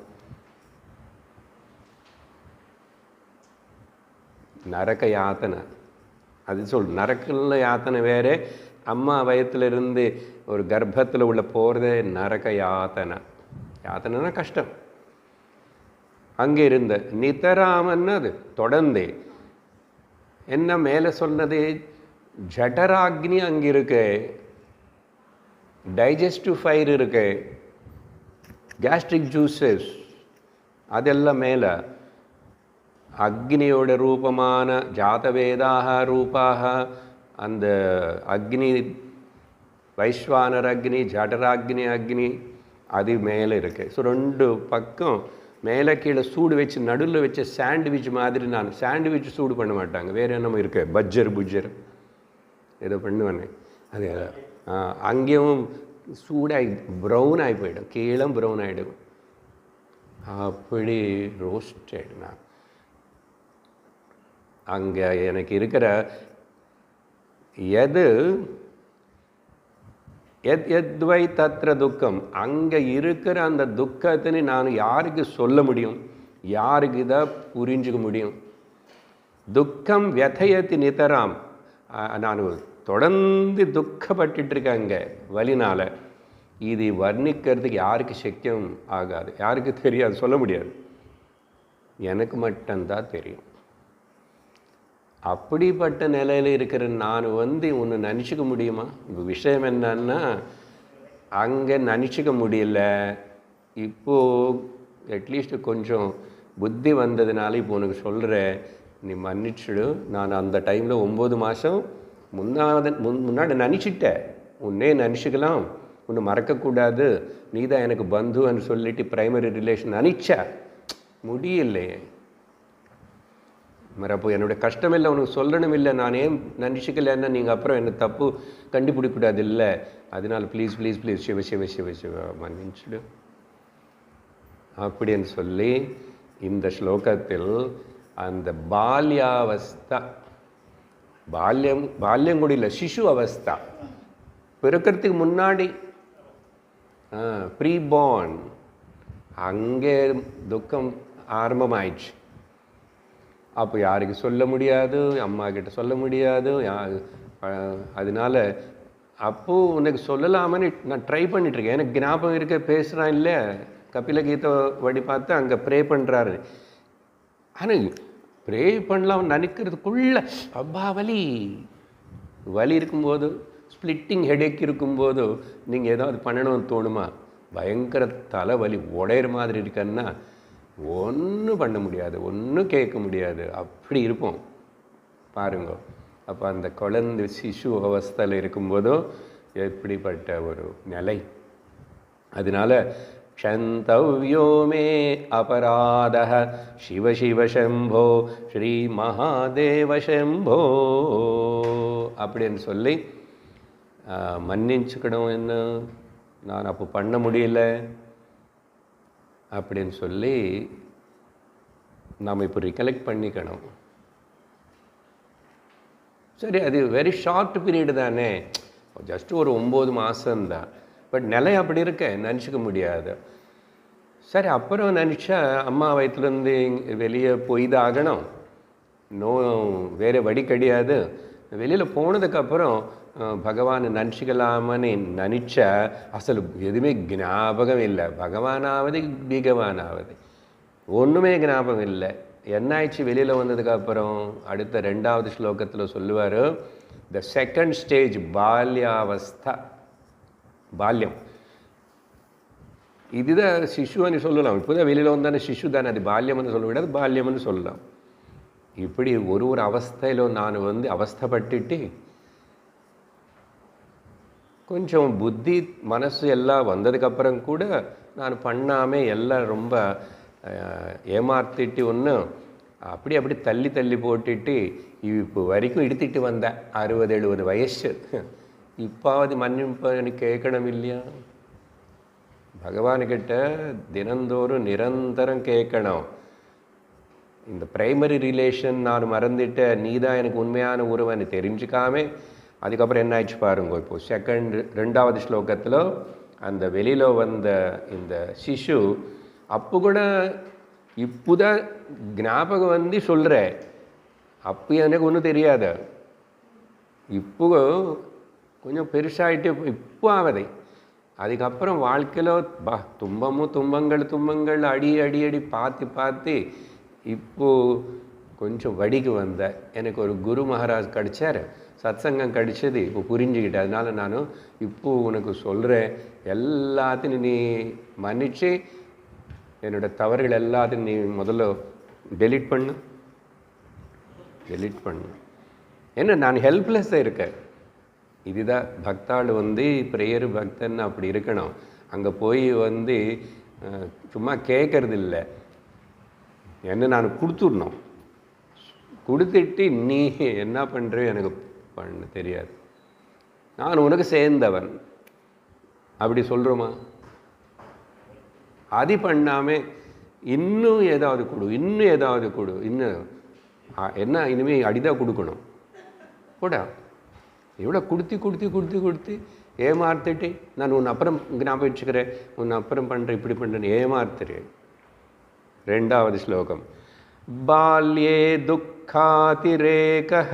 நரக யாத்தனை அது நரக்கில் யாத்தனை வேறு, அம்மா வயத்திலிருந்து ஒரு கர்ப்பத்தில் உள்ள போகிறதே நரக யாத்தனை. யாத்தனைனா கஷ்டம். அங்கே இருந்த நித்தராமன்னு அது தொடர்ந்து என்ன மேலே சொன்னது, ஜடராக்னி அங்கே இருக்கு, டைஜஸ்டிவ் ஃபயர் இருக்கு, கேஸ்ட்ரிக் ஜூஸஸ் அதெல்லாம் மேலே. அக்னியோட ரூபமான ஜாதவேதாக ரூபாக அந்த அக்னி, வைஸ்வானர் அக்னி, ஜடராக்னி அக்னி அது மேலே இருக்குது. ஸோ 2 பக்கம் மேலே கீழே சூடு வச்சு நடுவில் வச்ச சாண்ட்விச் மாதிரி. நான் சாண்ட்விச் சூடு பண்ண மாட்டாங்க, வேறு என்னமோ இருக்கு, பஜ்ஜர் புஜ்ஜர் ஏதோ பண்ணுவேன்னே அது. அங்கேயும் சூடாகி ப்ரௌன் ஆகி போயிடும், கீழே ப்ரௌன் ஆகிடும், அப்படி ரோஸ்ட் ஆகிடும். நான் அங்கே எனக்கு இருக்கிற எத்வை தத்ர துக்கம், அங்கே இருக்கிற அந்த துக்கத்தின்னு நான் யாருக்கு சொல்ல முடியும், யாருக்கு இதை புரிஞ்சுக்க முடியும்? துக்கம் வியதையத்தி நிதராம். நான் தொடர்ந்து துக்கப்பட்டுருக்கேன் அங்கே வலினால். இது வர்ணிக்கிறதுக்கு யாருக்கு சக்கியம் ஆகாது, யாருக்கு தெரியாது, சொல்ல முடியாது. எனக்கு மட்டும்தான் தெரியும். அப்படிப்பட்ட நிலையில் இருக்கிற நான் ஒன்று நினச்சிக்க முடியுமா? இப்போ விஷயம் என்னன்னா, அங்கே நினச்சிக்க முடியல. இப்போது அட்லீஸ்ட் கொஞ்சம் புத்தி வந்ததுனால இப்போ உனக்கு சொல்கிறேன், நீ மன்னிச்சுடு. நான் அந்த டைமில் 9 மாதம் முன்னாடி நினச்சிட்டேன், உன்னே நினச்சிக்கலாம், உன்னை மறக்கக்கூடாது, நீ தான் எனக்கு பந்துன்னு சொல்லிட்டு ப்ரைமரி ரிலேஷன் நினச்சா முடியலையே. அப்போ என்னுடைய கஷ்டம் இல்லை உனக்கு சொல்லணும் இல்லை, நான் ஏன் நினச்சிக்கலன்னா நீங்கள் அப்புறம் என்னை தப்பு கண்டுபிடிக்கூடாது இல்லை, அதனால் please please please Shiva Shiva Shiva Shiva மன்னிச்சுடு அப்படின்னு சொல்லி இந்த ஸ்லோகத்தில் அந்த பால்யாவஸ்தா, பால்யம் கூட இல்லை, சிசு அவஸ்தா, பிறக்கிறதுக்கு முன்னாடி ப்ரீபார்ன், அங்கே துக்கம் ஆரம்பமாயிடுச்சு. அப்போ யாருக்கு சொல்ல முடியாது, அம்மா கிட்ட சொல்ல முடியாது. அதனால் அப்போது உனக்கு சொல்லலாமன்னு நான் ட்ரை பண்ணிகிட்ருக்கேன். எனக்கு ஞாபகம் இருக்க பேசுகிறான் இல்லை, கபில கீதை வழி பார்த்து அங்கே ப்ரே பண்ணுறாரு. ஆனால் ப்ரே பண்ணலாம் நினைக்கிறதுக்குள்ள அப்பா வலி இருக்கும்போது, ஸ்ப்ளிட்டிங் ஹெடேக் இருக்கும்போது நீங்கள் ஏதாவது பண்ணணும்னு தோணுமா? பயங்கர தலைவலி உடையிற மாதிரி இருக்குன்னா ஒன்றும் பண்ண முடியாது, ஒன்றும் கேட்க முடியாது, அப்படி இருப்போம் பாருங்க. அப்போ அந்த குழந்தை சிசு அவஸ்தையில் இருக்கும்போதோ எப்படிப்பட்ட ஒரு நிலை. அதனால க்ஷந்தவ்யோ மே அபராதः சிவ சிவ சம்போ ஸ்ரீ மகாதேவ சம்போ அப்படின்னு சொல்லி மன்னிச்சுக்கணும். என்ன நான் அப்போ பண்ண முடியல அப்படின்னு சொல்லி நாம் இப்போ ரிகலெக்ட் பண்ணிக்கணும். சரி, அது வெரி ஷார்ட் பீரியடு தானே, ஜஸ்ட்டு ஒரு 9 மாதம்தான். பட் நிலை அப்படி இருக்க நினச்சிக்க முடியாது. சரி, அப்புறம் நினச்சா அம்மா வயிற்றுலேருந்து வெளியே போய் தான் ஆகணும், வேறு வழி கிடையாது. வெளியில் போனதுக்கப்புறம் பகவானை நினச்சிக்கலாமன்னு நினச்சா அசல் எதுவுமே ஞாபகம் இல்லை. பகவானாவது பிகவானாவது ஒன்றுமே ஞாபகம் இல்லை. என்ன ஆயிடுச்சு வெளியில் வந்ததுக்கப்புறம்? அடுத்த 2வது ஸ்லோகத்தில் சொல்லுவார், த செகண்ட் ஸ்டேஜ் பால்யாவஸ்தா. பால்யம் இதுதான் சிசுன்னு சொல்லலாம். இப்போ தான் வெளியில் வந்தானே சிசு தானே, அது பால்யம்னு சொல்ல விடாது, பால்யம்னு சொல்லலாம். இப்படி ஒரு அவஸ்தையில் நான் அவஸ்தைப்பட்டுட்டு கொஞ்சம் புத்தி மனசு எல்லாம் வந்ததுக்கப்புறம் கூட நான் பண்ணாமல் எல்லாம் ரொம்ப ஏமாற்றிட்டு ஒன்று அப்படி தள்ளி தள்ளி போட்டுட்டு இப்போ வரைக்கும் எடுத்துகிட்டு வந்தேன். 60-70 வயசு. இப்பாவது மன்னிப்பு கேட்கணும் இல்லையா? பகவான்கிட்ட தினந்தோறும் நிரந்தரம் கேட்கணும். இந்த ப்ரைமரி ரிலேஷன் நான் மறந்துட்டேன், நீ தான் எனக்கு உண்மையான உறவுன்னு தெரிஞ்சுக்காம அதுக்கப்புறம் என்ன ஆயிடுச்சு பாருங்க. இப்போது 2வது ஸ்லோகத்தில் அந்த வெளியில் வந்த இந்த சிசு அப்போ கூட இப்போதான் ஞாபகம் சொல்கிறேன், அப்போ எனக்கு ஒன்றும் தெரியாது. இப்போ கொஞ்சம் பெருசாகிட்டு இப்போ ஆவதை. அதுக்கப்புறம் வாழ்க்கையில் துன்பங்கள் அடி அடி அடி பார்த்து இப்போது கொஞ்சம் வடிக்கு வந்தேன். எனக்கு ஒரு குரு மகாராஜ் கிடைச்சார், சத்சங்கம் கிடைச்சது, இப்போ புரிஞ்சுக்கிட்டேன். அதனால் நான் இப்போது உனக்கு சொல்கிறேன், எல்லாத்தையும் நீ மன்னிச்சு என்னோடய தவறுகள் எல்லாத்தையும் நீ முதல்ல டெலீட் பண்ணு. ஏன்னா நான் ஹெல்ப்லெஸ்ஸாக இருக்கேன். இதுதான் பக்தாள் ப்ரேயர் பக்தன் அப்படி இருக்கணும். அங்கே போய் சும்மா கேட்கறது இல்லை, என்ன நான் கொடுத்துடணும். கொடுத்துட்டு நீ என்ன பண்ணுற எனக்கு பண்ண தெரியாது, நான் உனக்கு சேர்ந்தவன் அப்படி சொல்கிறோமா? அது பண்ணாமல் இன்னும் ஏதாவது கொடு, இன்னும் என்ன இனிமேல் அடிதான் கொடுக்கணும் போடா. எவ்வளோ கொடுத்து ஏமாத்துட்டு நான் உன்னை அப்புறம் ஞாபகம் வச்சுக்கிறேன், உன்னை அப்புறம் பண்ணுறேன், இப்படி பண்ணுறேன்னு ஏமாத்துறேன். 2வது ஸ்லோகம். பால்யே துக்காதிரேகஹ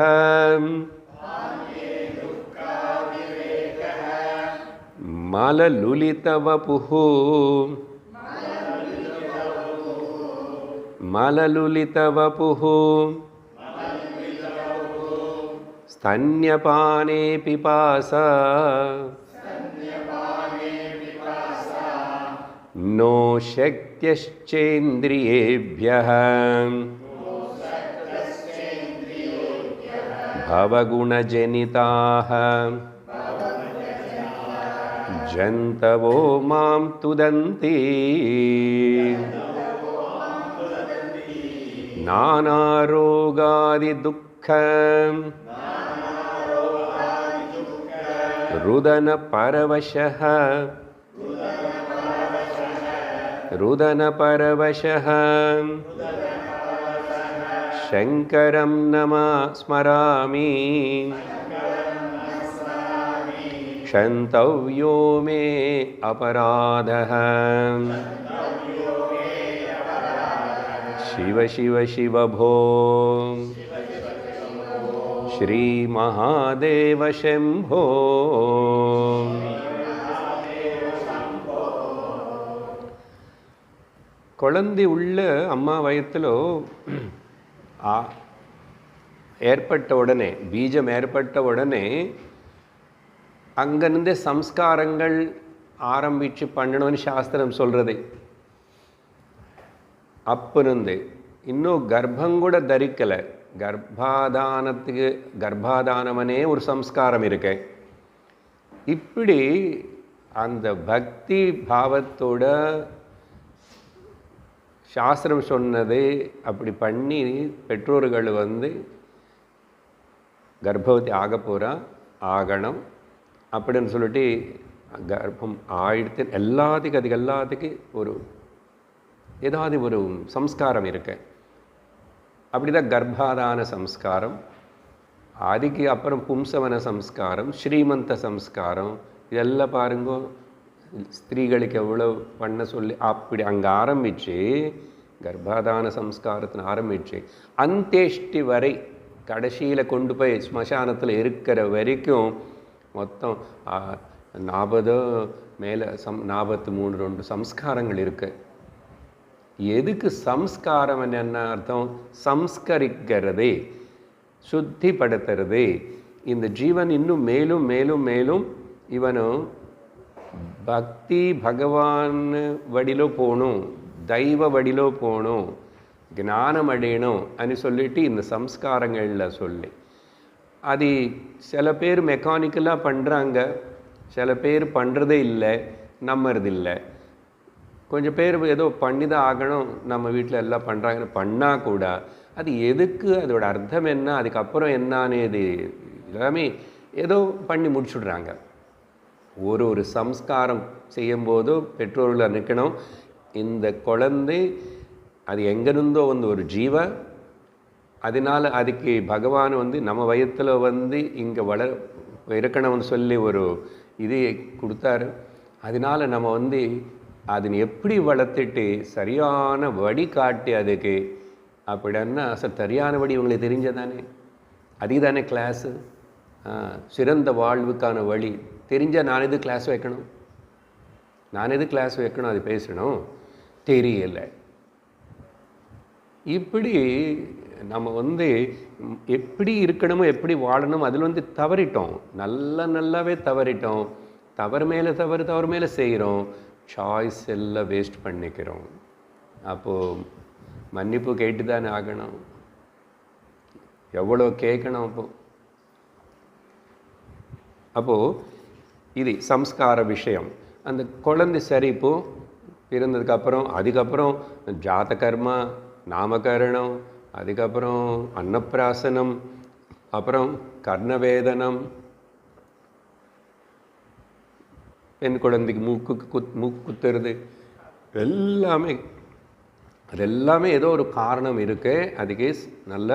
மலலுலிதவபுஹ स्तन्यपाने पिपासा नो शक्त्यश्चेन्द्रियेभ्यः भवगुणजनिताः जन्तवो मां तुदन्ति नानारोगादिदुःखं रुदनपरवशः शङ्करं स्मरामि क्षन्तव्यो मे अपराधः शिव शिव शिव भो श्री महादेव शंभो. குழந்தை உள்ள அம்மா வயத்தில் ஏற்பட்ட உடனே, பீஜம் ஏற்பட்ட உடனே அங்கிருந்தே சம்ஸ்காரங்கள் ஆரம்பித்து பண்ணணும்னு சாஸ்திரம் சொல்கிறது. அப்போருந்து இன்னும் கர்ப்பம் கூட தரிக்கலை, கர்ப்பாதானமனே ஒரு சம்ஸ்காரம் இருக்கு. இப்படி அந்த பக்தி பாவத்தோட சாஸ்திரம் சொன்னது அப்படி பண்ணி பெற்றோர்கள் கர்ப்பவதி ஆக போகிறா, ஆகணும் அப்படின்னு சொல்லிட்டு கர்ப்பம் ஆயிடுத்து அதுக்கு எல்லாத்துக்கும் ஏதாவது ஒரு சம்ஸ்காரம் இருக்கு. அப்படிதான் கர்ப்பாதான சம்ஸ்காரம், அதுக்கு அப்புறம் பும்சவன சம்ஸ்காரம், ஸ்ரீமந்த சம்ஸ்காரம், இதெல்லாம் பாருங்க ஸ்திரீகளுக்கு எவ்வளோ பண்ண சொல்லி அப்படி அங்கே ஆரம்பித்து கர்ப்பாதான சம்ஸ்காரத்தில் ஆரம்பித்து அந்தேஷ்டி வரை கடைசியில் கொண்டு போய் ஸ்மசானத்தில் இருக்கிற வரைக்கும் மொத்தம் 40 மேலே 43 சம்ஸ்காரங்கள் இருக்கு. எதுக்கு சம்ஸ்காரம் என்ன அர்த்தம்? சம்ஸ்கரிக்கிறது, சுத்திப்படுத்துறது. இந்த ஜீவன் இன்னும் மேலும் மேலும் மேலும் இவனும் பக்தி பகவான் வடிலோ போகணும், தெய்வ வடிலோ போகணும், ஞானம் அடையணும் అని சொல்லிட்டு இந்த சம்ஸ்காரங்களில் சொல்லி அது சில பேர் மெக்கானிக்கலாக பண்ணுறாங்க, சில பேர் பண்ணுறதே இல்லை, நம்புறதில்லை. கொஞ்சம் பேர் ஏதோ பண்ணி தான் ஆகணும், நம்ம வீட்டில் எல்லாம் பண்ணுறாங்க, பண்ணால் கூட அது எதுக்கு, அதோட அர்த்தம் என்ன, அதுக்கப்புறம் என்னான்னு இது எல்லாமே ஏதோ பண்ணி முடிச்சுடுறாங்க. ஒரு சம்ஸ்காரம் செய்யும்போது பெற்றோர்கள் நிற்கணும், இந்த குழந்தை அது எங்கேருந்தோ ஒரு ஜீவ, அதனால் அதுக்கு பகவான் நம்ம வயத்தில் இங்கே இருக்கணும்னு சொல்லி ஒரு இது கொடுத்தாரு. அதனால் நம்ம அதனை எப்படி வளர்த்துட்டு சரியான வழி காட்டி அதுக்கு அப்படின்னா சரியான வழி இவங்களுக்கு தெரிஞ்சதானே, அதுக்கு தானே கிளாஸு. சிறந்த வாழ்வுக்கான வழி தெரிஞ்சால் நான் எது கிளாஸ் வைக்கணும், அது பேசணும், தெரியல. இப்படி நம்ம எப்படி இருக்கணுமோ எப்படி வாழணும் அதில் தவறிட்டோம், நல்லாவே தவறிட்டோம். தவறு மேலே செய்கிறோம், சாய்ஸ் எல்லாம் வேஸ்ட் பண்ணிக்கிறோம். அப்போது மன்னிப்பு கேட்டு தானே ஆகணும், எவ்வளோ கேட்கணும். அப்போது இது சம்ஸ்கார விஷயம். அந்த குழந்தை சரி இப்போது பிறந்ததுக்கப்புறம் அதுக்கப்புறம் ஜாதகர்மா, நாமகரணம், அதுக்கப்புறம் அன்னப்பிராசனம், அப்புறம் கர்ணவேதனம், பெண் குழந்தைக்கு மூக்கு குத்துறது, அதெல்லாமே ஏதோ ஒரு காரணம் இருக்கு. அதுக்கு நல்ல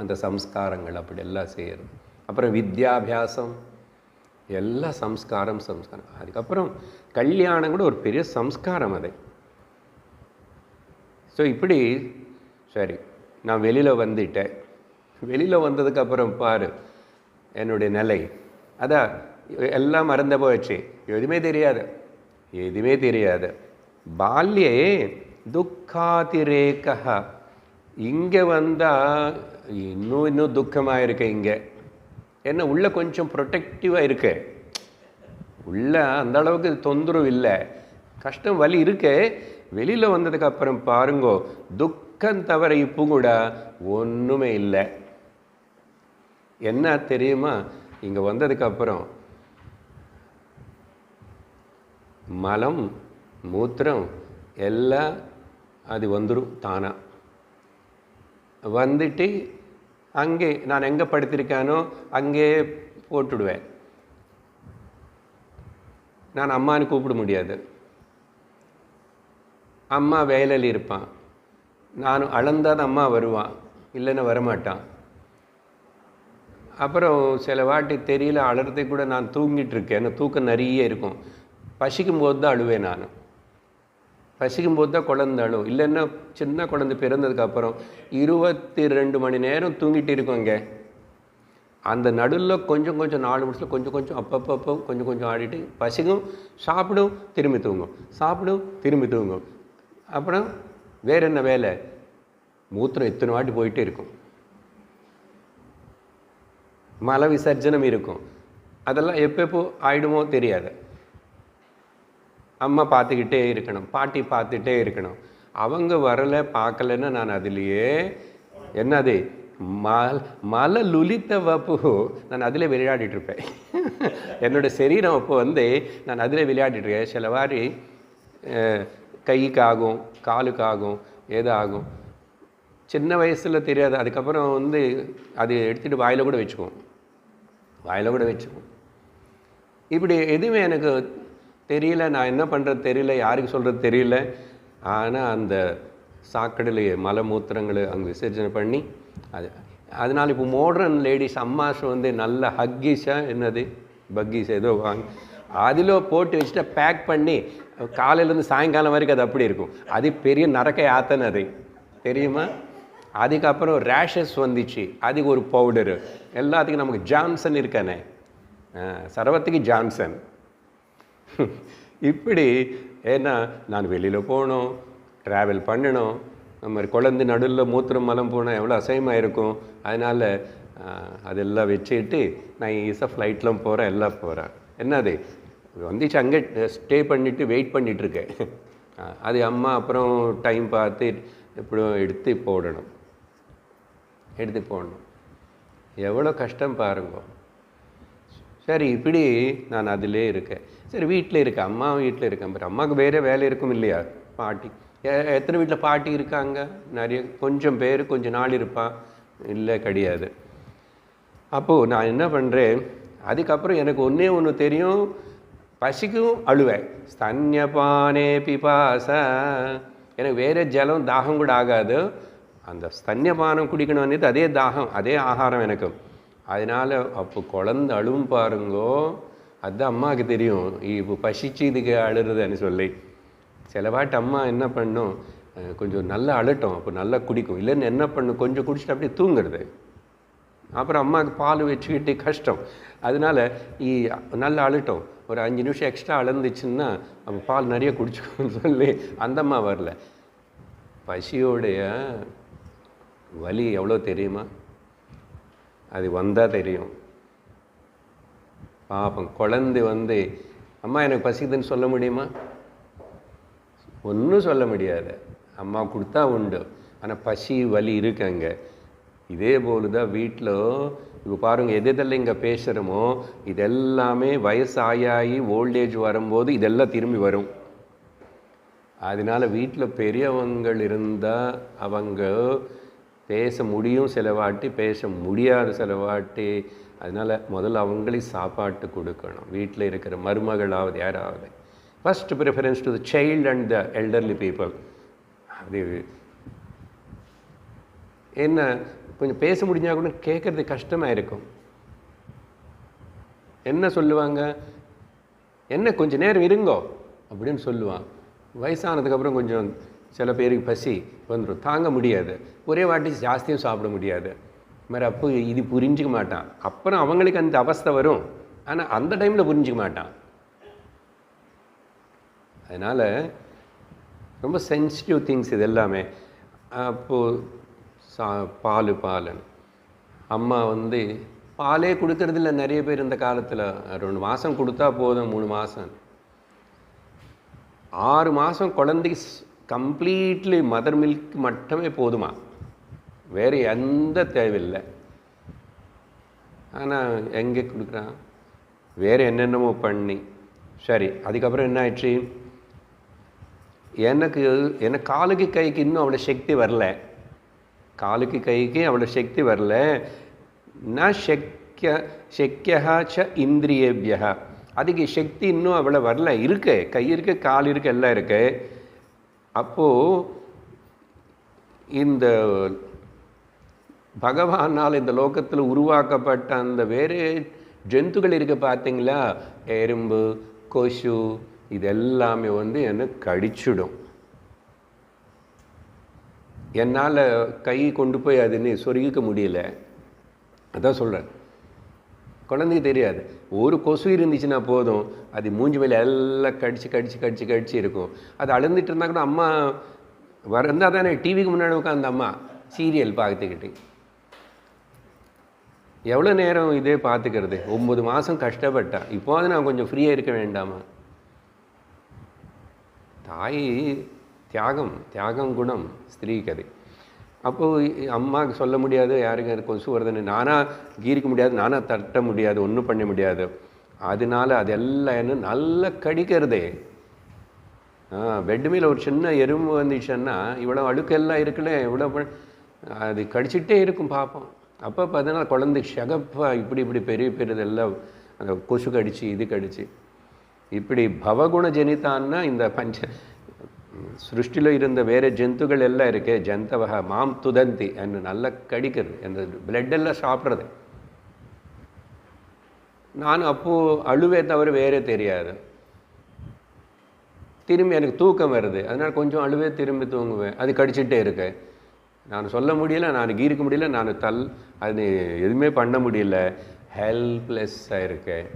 அந்த சம்ஸ்காரங்கள் அப்படி எல்லாம் செய்யறது. அப்புறம் வித்யாபியாசம் எல்லாம் சம்ஸ்காரம். அதுக்கப்புறம் கல்யாணம் கூட ஒரு பெரிய சம்ஸ்காரம் அது. ஸோ இப்படி சரி நான் வெளியில் வந்துட்டேன், வெளியில் வந்ததுக்கப்புறம் பாரு என்னுடைய நிலை, அதான் எல்லாம் மறந்து போயிடுச்சு, எதுவுமே தெரியாது. பால்யே துக்காதிரேகா, இங்கே வந்தால் இன்னும் துக்கமாக இருக்கு. இங்கே என்ன உள்ள கொஞ்சம் ப்ரொடெக்டிவாக இருக்கு, உள்ள அந்த அளவுக்கு தொந்தரவு இல்லை, கஷ்டம் வலி இருக்கு. வெளியில் வந்ததுக்கப்புறம் பாருங்கோ துக்கம் தவிர இப்போ கூட ஒன்றுமே இல்லை. என்ன தெரியுமா, இங்கே வந்ததுக்கப்புறம் மலம் மூத்திரம் எல்லாம் அது வந்துடும் தானா. வந்துட்டு அங்கே நான் எங்கே படுத்திருக்கானோ அங்கே போட்டுடுவேன். நான் அம்மான்னு கூப்பிட முடியாது, அம்மா வேலையில் இருப்பான், நான் அளந்தாத அம்மா வருவான், இல்லைன்னா வரமாட்டான். அப்புறம் சில வாட்டி தெரியல அழறதை கூட நான் தூங்கிட்டு இருக்கேன், தூக்கம் நிறைய இருக்கும். பசிக்கும் போது தான் அழுவேன். நான் பசிக்கும் போது தான் குழந்தை அழுவும், இல்லைன்னா சின்ன குழந்தை பிறந்ததுக்கப்புறம் 22 மணி நேரம் தூங்கிட்டு இருக்கோங்க. அந்த நடுவில் கொஞ்சம் 4 நிமிஷத்தில் கொஞ்சம் அப்பப்போ கொஞ்சம் ஆடிட்டு பசிக்கும், சாப்பிடும், திரும்பி தூங்கும், சாப்பிடும், திரும்பி தூங்கும். அப்புறம் வேற என்ன வேலை, மூத்திரம் எத்தனை வாட்டி போயிட்டே இருக்கும், மல விசர்ஜனம் இருக்கும். அதெல்லாம் எப்போ ஆயிடுமோ தெரியாது. அம்மா பார்த்துக்கிட்டே இருக்கணும், பாட்டி பார்த்துட்டே இருக்கணும். அவங்க வரலை பார்க்கலன்னா நான் அதுலேயே என்னது மலை லுலித்த வப்பு நான் அதில் விளையாடிட்டு இருப்பேன். என்னோட சரீரம் அப்போ நான் அதில் விளையாடிட்டு இருக்கேன். சில வாரி கைக்காகும், காலுக்காகும், ஏதாகும். சின்ன வயசில் தெரியாது, அதுக்கப்புறம் அது எடுத்துகிட்டு வாயில் கூட வச்சுக்குவோம். இப்படி எதுவுமே எனக்கு தெரியல, நான் என்ன பண்ணுறது தெரியல, யாருக்கு சொல்கிறது தெரியல. ஆனால் அந்த சாக்கடையிலேயே மலமூத்திரங்களை அங்கே விசர்ஜனை பண்ணி அதனால் இப்போ மாடர்ன் லேடிஸ் அம்மாஸ் வந்து நல்ல ஹக்கீஸாக என்னது பக்கீஸ் ஏதோ வாங்கி அதில் போட்டு வச்சுட்டு பேக் பண்ணி காலையிலேருந்து சாயங்காலம் வரைக்கும் அது அப்படி இருக்கும். அது பெரிய நரக்க யாத்தனை அது தெரியுமா? அதுக்கப்புறம் ரேஷஸ் வந்துச்சு, அதுக்கு ஒரு பவுடரு, எல்லாத்துக்கும் நமக்கு ஜான்சன் இருக்கானே, சரவத்துக்கு ஜான்சன். இப்படி ஏன்னா நான் வெளியில் போகணும், ட்ராவல் பண்ணணும், நம்ம குழந்தை நடுவில் மூத்திரம் மலம் போனால் எவ்வளோ அசையமாக இருக்கும். அதனால் அதெல்லாம் வச்சுக்கிட்டு நான் ஈஸாக ஃப்ளைட்லாம் போகிறேன், எல்லாம் போகிறேன். என்னது வந்துச்சு, அங்கே ஸ்டே பண்ணிவிட்டு வெயிட் பண்ணிகிட்ருக்கேன். அது அம்மா அப்புறம் டைம் பார்த்து எப்படியும் எடுத்து போடணும். எவ்வளோ கஷ்டம் பாருங்க. சரி, இப்படி நான் அதிலே இருக்கேன். சரி, வீட்டில் இருக்கேன், அம்மா வீட்டில் இருக்கேன். பட் அம்மாவுக்கு வேறு வேலை இருக்கும் இல்லையா? பாட்டி எத்தனை வீட்டில் பாட்டி இருக்காங்க? நிறைய, கொஞ்சம் பேர் கொஞ்சம் நாள் இருப்பான், இல்லை கிடையாது. அப்போது நான் என்ன பண்ணுறேன், அதுக்கப்புறம் எனக்கு ஒன்று தெரியும், பசிக்கும் அழுவேன். ஸ்தன்யபானே பிபாச, எனக்கு வேறு ஜலம் தாகம் கூட ஆகாது. அந்த ஸ்தன்யபானம் குடிக்கணும்னு அதே தாகம், அதே ஆகாரம் எனக்கு. அதனால் அப்போ குழந்தை அழுவும் பாருங்கோ, அதுதான் அம்மாவுக்கு தெரியும் இப்போ பசிச்சு இதுக்கு அழுறதுன்னு சொல்லி. சிலவாட்டு அம்மா என்ன பண்ணும், கொஞ்சம் நல்லா அழட்டும், அப்போ நல்லா குடிக்கும். இல்லைன்னு என்ன பண்ணும், கொஞ்சம் குடிச்சிட்டு அப்படியே தூங்குறது. அப்புறம் அம்மாவுக்கு பால் வச்சுக்கிட்டு கஷ்டம். அதனால் நல்லா அழட்டும், ஒரு 5 நிமிஷம் எக்ஸ்ட்ரா அழந்துச்சுன்னா அப்போ பால் நிறைய குடிச்சுக்கணும்னு சொல்லி அந்த அம்மா வரல. பசியோடைய வலி எவ்வளோ தெரியுமா? அது வந்தால் தெரியும். பாப்பம் குழந்தை வந்து அம்மா எனக்கு பசிக்குதுன்னு சொல்ல முடியுமா? ஒன்றும் சொல்ல முடியாது. அம்மா கொடுத்தா உண்டு, ஆனால் பசி வலி இருக்குங்க. இதே போல் தான் வீட்டில் இப்போ பாருங்கள், எதெல்லாம் இங்கே பேசுகிறோமோ இதெல்லாமே வயசாகி ஓல்டேஜ் வரும்போது இதெல்லாம் திரும்பி வரும். அதனால் வீட்டில் பெரியவங்கள் இருந்தால் அவங்க பேச முடியும் சில வாட்டி, பேச முடியாது சில வாட்டி. அதனால் முதல்ல அவங்களுக்கு சாப்பாட்டு கொடுக்கணும். வீட்டில் இருக்கிற மருமகளாவது யாராவது first preference to the child and the elderly people. அது என்ன, கொஞ்சம் பேச முடிஞ்சால் கூட கேட்குறது கஷ்டமாக இருக்கும். என்ன சொல்லுவாங்க, என்ன கொஞ்சம் நேரம் இருங்கோ அப்படின்னு சொல்லுவான். வயசானதுக்கப்புறம் கொஞ்சம் சில பேருக்கு பசி வந்துடும், தாங்க முடியாது, ஒரே வாட்டி ஜாஸ்தியும் சாப்பிட முடியாது. மாதிரி அப்போ இது புரிஞ்சிக்க மாட்டான். அப்புறம் அவங்களுக்கு அந்த அவஸ்தை வரும், ஆனால் அந்த டைமில் புரிஞ்சிக்க மாட்டான். அதனால் ரொம்ப சென்சிட்டிவ் திங்ஸ் இது எல்லாமே. அப்போது பால் அம்மா வந்து பாலே கொடுக்கறதில்ல நிறைய பேர் இந்த காலத்தில். 2 மாதம் கொடுத்தா போதும், 3 மாதம் 6 மாதம் குழந்தைக்கு கம்ப்ளீட்லி மதர் மில்க் மட்டுமே போதுமா, வேறு எந்த தேவையில்லை. ஆனால் எங்கே கொடுக்குறான், வேறு என்னென்னமோ பண்ணி. சரி, அதுக்கப்புறம் என்ன ஆயிடுச்சு, எனக்கு காலுக்கு கைக்கு இன்னும் அவ்வளோ சக்தி வரல. காலுக்கு கைக்கு அவ்வளோ சக்தி வரல. ந சக்கியா ச இந்திரியேபியா, அதுக்கு சக்தி இன்னும் அவ்வளோ வரல. இருக்கு, கை இருக்கு, கால் இருக்கு, எல்லாம் இருக்கு. அப்போது இந்த பகவானால் இந்த லோகத்தில் உருவாக்கப்பட்ட அந்த வேறு ஜந்துக்கள் இருக்குது பார்த்தீங்களா, எறும்பு, கொசு, இதெல்லாமே வந்து என்னை கடிச்சிடும். என்னால் கை கொண்டு போய் அதுன்னு சொருகிக்க முடியல. அதான் சொல்கிறேன், குழந்தைக்கு தெரியாது. ஒரு கொசு இருந்துச்சுன்னா போதும், அது மூஞ்சி மேலே எல்லாம் கடிச்சு இருக்கும். அது அழுந்துட்டு இருந்தால் கூட அம்மா இருந்தால் தானே டிவிக்கு முன்னாடி உட்காந்து அம்மா சீரியல் பார்த்துக்கிட்டு எவ்வளோ நேரம் இதே பார்த்துக்கிறது. 9 மாதம் கஷ்டப்பட்டா. இப்போது நான் கொஞ்சம் ஃப்ரீயாக இருக்க வேண்டாமா? தாய் தியாகம் குணம் ஸ்திரீக்கு அது. அப்போது அம்மாவுக்கு சொல்ல முடியாது, யாருக்கு அது கொசு வருதுன்னு. நானாக கீரிக்க முடியாது, நானாக தட்ட முடியாது, ஒன்றும் பண்ண முடியாது. அதனால அதெல்லாம் என்ன நல்லா கடிக்கிறதே. பெட்டு மேலே ஒரு சின்ன எறும்பு வந்துச்சுன்னா இவ்வளோ அழுக்கெல்லாம் இருக்குல்ல, இவ்வளோ அது கடிச்சிட்டே இருக்கும் பார்ப்போம். அப்போ பார்த்தீங்கன்னா குழந்தை ஷகப்பா இப்படி பெரிய இதெல்லாம் அந்த கொசு கடிச்சு இது கடிச்சு. இப்படி பவகுண ஜனிதான்னா இந்த சிருஷ்டியில் இருந்த வேறு ஜந்துக்கள் எல்லாம் இருக்கே, ஜந்தவக மாம் துதந்தி என்ன நல்லா கடிக்கிறது, அந்த பிளட்டெல்லாம் சாப்பிட்றது. நான் அப்போது அழுவே தவிர வேறே தெரியாது. திரும்பி எனக்கு தூக்கம் வருது, அதனால் கொஞ்சம் அழுவே திரும்பி தூங்குவேன். அது கடிச்சிட்டே இருக்கேன். நான் சொல்ல முடியல, நான் கீரிக்க முடியல, நான் அது எதுவுமே பண்ண முடியல, ஹெல்ப்லெஸ்ஸாக இருக்கேன்.